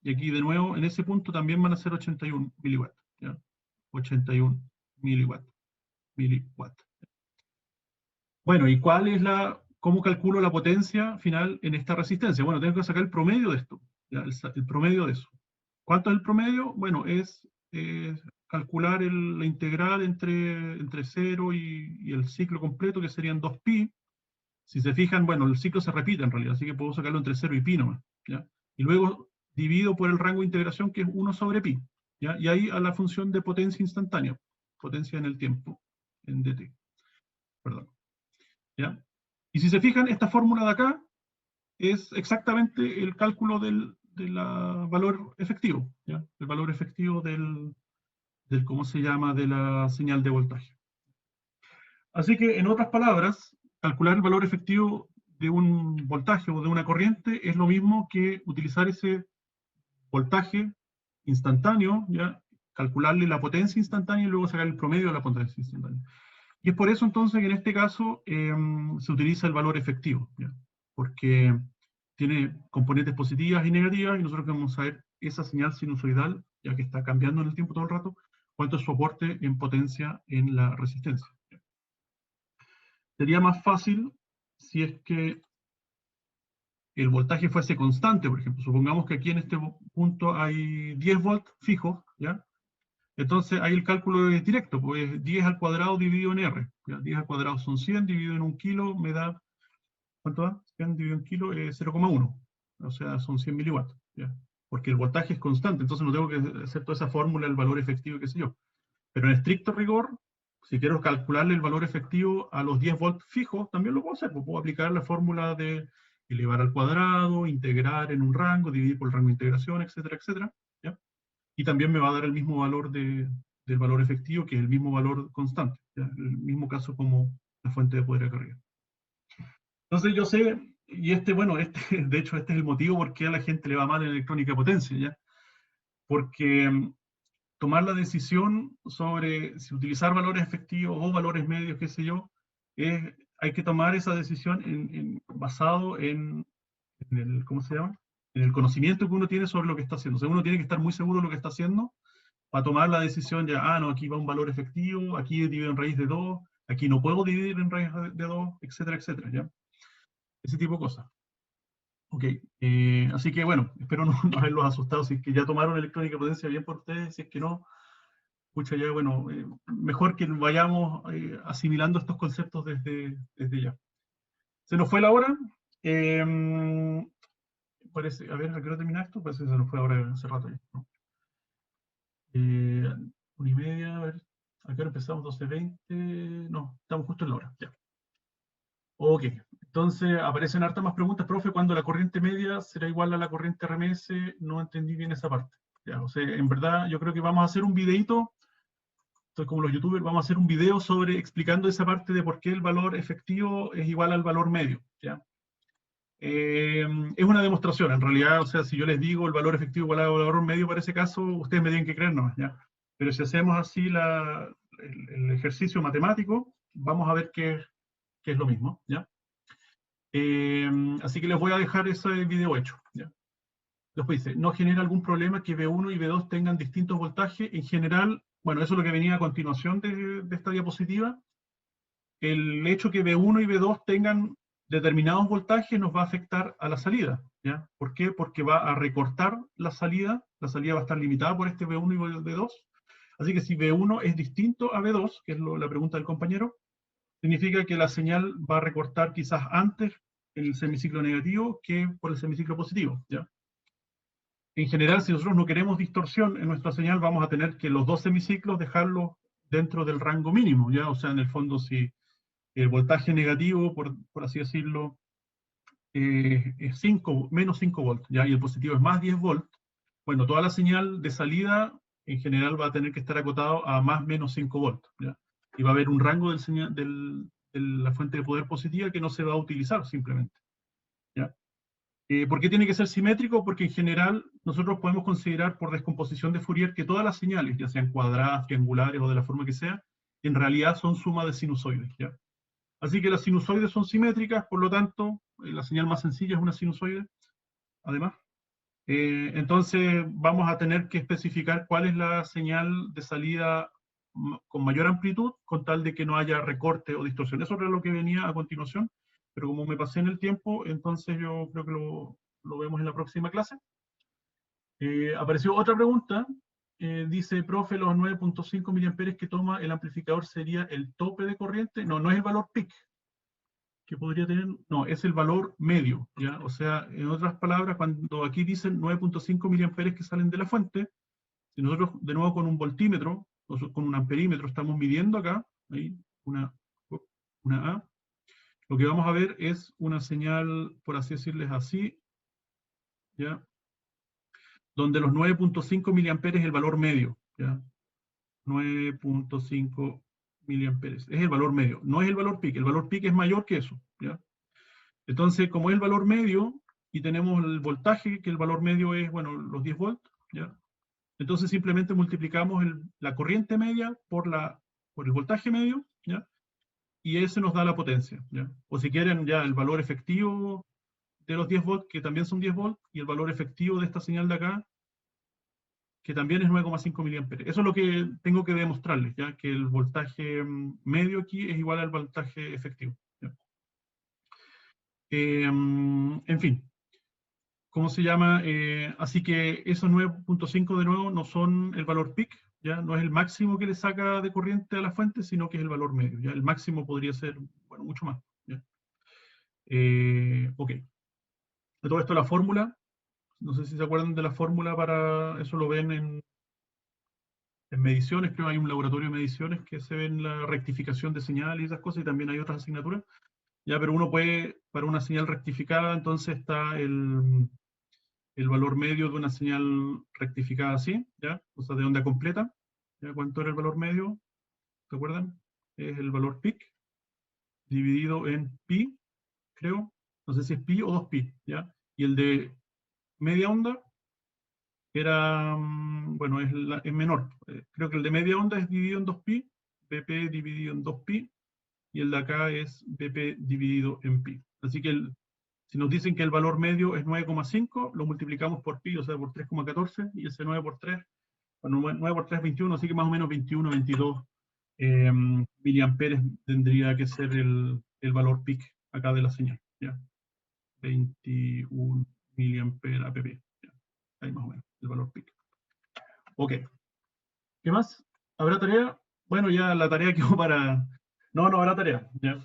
y aquí de nuevo, en ese punto también van a ser 81 miliwatt, ¿ya? 81 miliwatt, miliwatt. Bueno, ¿y cuál es cómo calculo la potencia final en esta resistencia? Bueno, tengo que sacar el promedio de esto, ¿ya? El promedio de eso. ¿Cuánto es el promedio? Bueno, es calcular la integral entre 0 y el ciclo completo, que serían 2pi. Si se fijan, bueno, el ciclo se repite en realidad, así que puedo sacarlo entre 0 y pi nomás, ¿ya? Y luego divido por el rango de integración, que es 1 sobre pi, ¿ya? Y ahí a la función de potencia instantánea, potencia en el tiempo, en dt, perdón, ¿ya? Y si se fijan, esta fórmula de acá es exactamente el cálculo del valor efectivo, ¿ya? El valor efectivo ¿cómo se llama?, de la señal de voltaje. Así que, en otras palabras, calcular el valor efectivo de un voltaje o de una corriente es lo mismo que utilizar ese voltaje instantáneo, ¿ya? Calcularle la potencia instantánea y luego sacar el promedio de la potencia instantánea. Y es por eso entonces que en este caso se utiliza el valor efectivo, ¿ya? Porque tiene componentes positivas y negativas, y nosotros queremos saber esa señal sinusoidal, ya que está cambiando en el tiempo todo el rato, cuánto es su aporte en potencia en la resistencia. Sería más fácil si es que el voltaje fuese constante, por ejemplo. Supongamos que aquí en este punto hay 10 volts fijos, ¿ya? Entonces ahí el cálculo es directo, pues 10 al cuadrado dividido en R, ¿ya? 10 al cuadrado son 100, dividido en un kilo me da, ¿cuánto da? 100 dividido en kilo es 0,1, o sea, son 100 miliwatts, ¿ya? Porque el voltaje es constante, entonces no tengo que hacer toda esa fórmula, el valor efectivo, qué sé yo. Pero en estricto rigor, si quiero calcularle el valor efectivo a los 10 volts fijos, también lo puedo hacer, pues puedo aplicar la fórmula de elevar al cuadrado, integrar en un rango, dividir por el rango de integración, etcétera, etcétera, ¿ya? Y también me va a dar el mismo valor del valor efectivo, que es el mismo valor constante, ¿ya? El mismo caso como la fuente de poder acá arriba. Entonces yo sé, y bueno, de hecho este es el motivo por qué a la gente le va mal en electrónica de potencia, ¿ya? Porque tomar la decisión sobre si utilizar valores efectivos o valores medios, qué sé yo, hay que tomar esa decisión basado en el, ¿cómo se llama?, en el conocimiento que uno tiene sobre lo que está haciendo. O sea, uno tiene que estar muy seguro de lo que está haciendo para tomar la decisión ya, no, aquí va un valor efectivo, aquí divido en raíz de 2, aquí no puedo dividir en raíz de 2, etcétera, etcétera, ¿ya? ese tipo de cosas. Ok, así que bueno, espero no haberlos asustado, si es que ya tomaron electrónica de potencia, bien por ustedes, si es que no, pucha ya, bueno, mejor que vayamos asimilando estos conceptos desde ya. Se nos fue la hora, parece, a ver, ¿a qué hora termina esto? Parece que se nos fue ahora hace rato ya, ¿no? 1:30, a ver, ¿a qué hora empezamos? 12:20, no, estamos justo en la hora, ya. Ok, entonces aparecen hartas más preguntas, profe, ¿cuándo la corriente media será igual a la corriente RMS? No entendí bien esa parte. Ya, o sea, en verdad yo creo que vamos a hacer un videito, estoy como los youtubers, vamos a hacer un video sobre explicando esa parte de por qué el valor efectivo es igual al valor medio, ¿ya? Es una demostración, en realidad, o sea, si yo les digo el valor efectivo igual al valor medio para ese caso, ustedes me tienen que creernos, ¿ya? Pero si hacemos así el ejercicio matemático, vamos a ver que es lo mismo, ¿ya? Así que les voy a dejar ese video hecho, ¿ya? Después dice, ¿no genera algún problema que V1 y V2 tengan distintos voltajes? En general, bueno, eso es lo que venía a continuación de esta diapositiva. El hecho que V1 y V2 tengan determinados voltajes nos va a afectar a la salida, ¿ya? ¿Por qué? Porque va a recortar la salida va a estar limitada por este V1 y V2. Así que si V1 es distinto a V2, que es la pregunta del compañero, significa que la señal va a recortar quizás antes el semiciclo negativo que por el semiciclo positivo, ¿ya? En general, si nosotros no queremos distorsión en nuestra señal, vamos a tener que los dos semiciclos dejarlos dentro del rango mínimo, ¿ya? O sea, en el fondo, si el voltaje negativo, por así decirlo, es 5, menos 5 volts, ¿ya? Y el positivo es más 10 volts, bueno, toda la señal de salida en general va a tener que estar acotado a más menos 5 volts, ¿ya? Y va a haber un rango de la fuente de poder positiva que no se va a utilizar simplemente, ¿ya? ¿Por qué tiene que ser simétrico? Porque en general nosotros podemos considerar por descomposición de Fourier que todas las señales, ya sean cuadradas, triangulares o de la forma que sea, en realidad son suma de sinusoides, ¿ya? Así que las sinusoides son simétricas, por lo tanto, la señal más sencilla es una sinusoide, además. Entonces vamos a tener que especificar cuál es la señal de salida con mayor amplitud, con tal de que no haya recorte o distorsión. Eso era lo que venía a continuación, pero como me pasé en el tiempo, entonces yo creo que lo vemos en la próxima clase. Apareció otra pregunta, dice, profe, los 9.5 mA que toma el amplificador sería el tope de corriente. No, no es el valor peak que podría tener, no, es el valor medio, ¿ya? O sea, en otras palabras, cuando aquí dicen 9.5 mA que salen de la fuente, si nosotros de nuevo con un voltímetro, con un amperímetro, estamos midiendo acá, ahí, una A, lo que vamos a ver es una señal, por así decirles así, ¿ya? Donde los 9.5 mA es el valor medio, ¿ya? 9.5 mA, es el valor medio, no es el valor peak es mayor que eso, ¿ya? Entonces, como es el valor medio, y tenemos el voltaje, que el valor medio es, bueno, los 10 volts, ¿ya? Entonces simplemente multiplicamos la corriente media por el voltaje medio, ¿ya? Y ese nos da la potencia, ¿ya? O si quieren ya el valor efectivo de los 10 volts, que también son 10 volts, y el valor efectivo de esta señal de acá, que también es 9,5 mA. Eso es lo que tengo que demostrarles, ¿ya? Que el voltaje medio aquí es igual al voltaje efectivo, ¿ya? En fin, ¿cómo se llama? Así que esos 9.5 de nuevo no son el valor peak, ¿ya? No es el máximo que le saca de corriente a la fuente, sino que es el valor medio, ¿ya? El máximo podría ser, bueno, mucho más, ¿ya? Ok. De todo esto la fórmula, no sé si se acuerdan de la fórmula para, eso lo ven en mediciones, creo que hay un laboratorio de mediciones que se ven la rectificación de señales y esas cosas, y también hay otras asignaturas, ¿ya? Pero uno puede, para una señal rectificada, entonces está el valor medio de una señal rectificada así, ¿ya? O sea, de onda completa, ¿ya? ¿Cuánto era el valor medio? ¿Se acuerdan? Es el valor peak dividido en pi, creo. No sé si es pi o 2pi, ¿ya? Y el de media onda era, bueno, es menor. Creo que el de media onda es dividido en 2pi, BP dividido en 2pi, y el de acá es BP dividido en pi. Así que si nos dicen que el valor medio es 9,5, lo multiplicamos por pi, o sea, por 3,14, y ese 9 por 3, bueno, 9 por 3 21, así que más o menos 21, 22 miliamperes tendría que ser el valor peak acá de la señal, ¿ya? 21 miliamperes app. Ya, ahí más o menos, el valor peak. Ok. ¿Qué más? ¿Habrá tarea? Bueno, ya la tarea quedó para... No, no habrá tarea. Ya.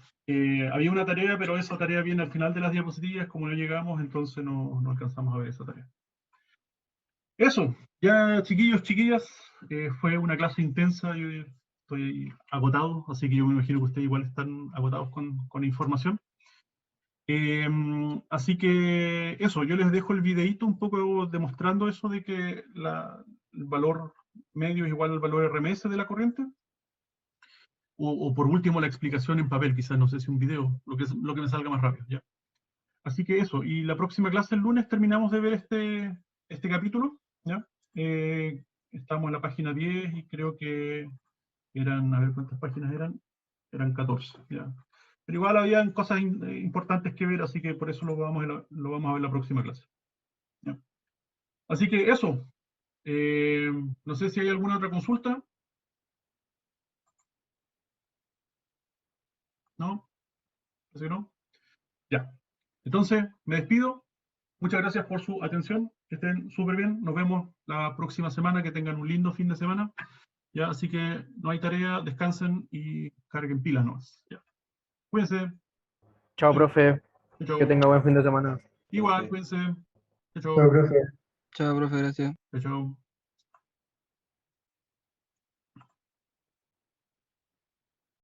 Había una tarea, pero esa tarea viene al final de las diapositivas. Como no llegamos, entonces no alcanzamos a ver esa tarea. Eso, ya chiquillos, chiquillas, fue una clase intensa. Yo estoy agotado, así que yo me imagino que ustedes igual están agotados con información. Así que eso, yo les dejo el videíto un poco demostrando eso de que el valor medio es igual al valor RMS de la corriente. O por último la explicación en papel, quizás, no sé si un video, lo que me salga más rápido, ¿ya? Así que eso, y la próxima clase el lunes terminamos de ver este capítulo, ¿ya? Estamos en la página 10 y creo que eran, a ver cuántas páginas eran 14, ¿ya? Pero igual habían cosas importantes que ver, así que por eso lo vamos a ver la próxima clase, ¿ya? Así que eso, no sé si hay alguna otra consulta, ¿no? ¿Así que no? Ya. Entonces, me despido. Muchas gracias por su atención. Que estén súper bien. Nos vemos la próxima semana. Que tengan un lindo fin de semana. Ya, así que no hay tarea. Descansen y carguen pilas nomás. Ya. Cuídense. Chao, profe. Chau, Que chau. tenga buen fin de semana. Igual, cuídense. Chau, Chao, chau. profe. Chao, profe, gracias. Chau, chau.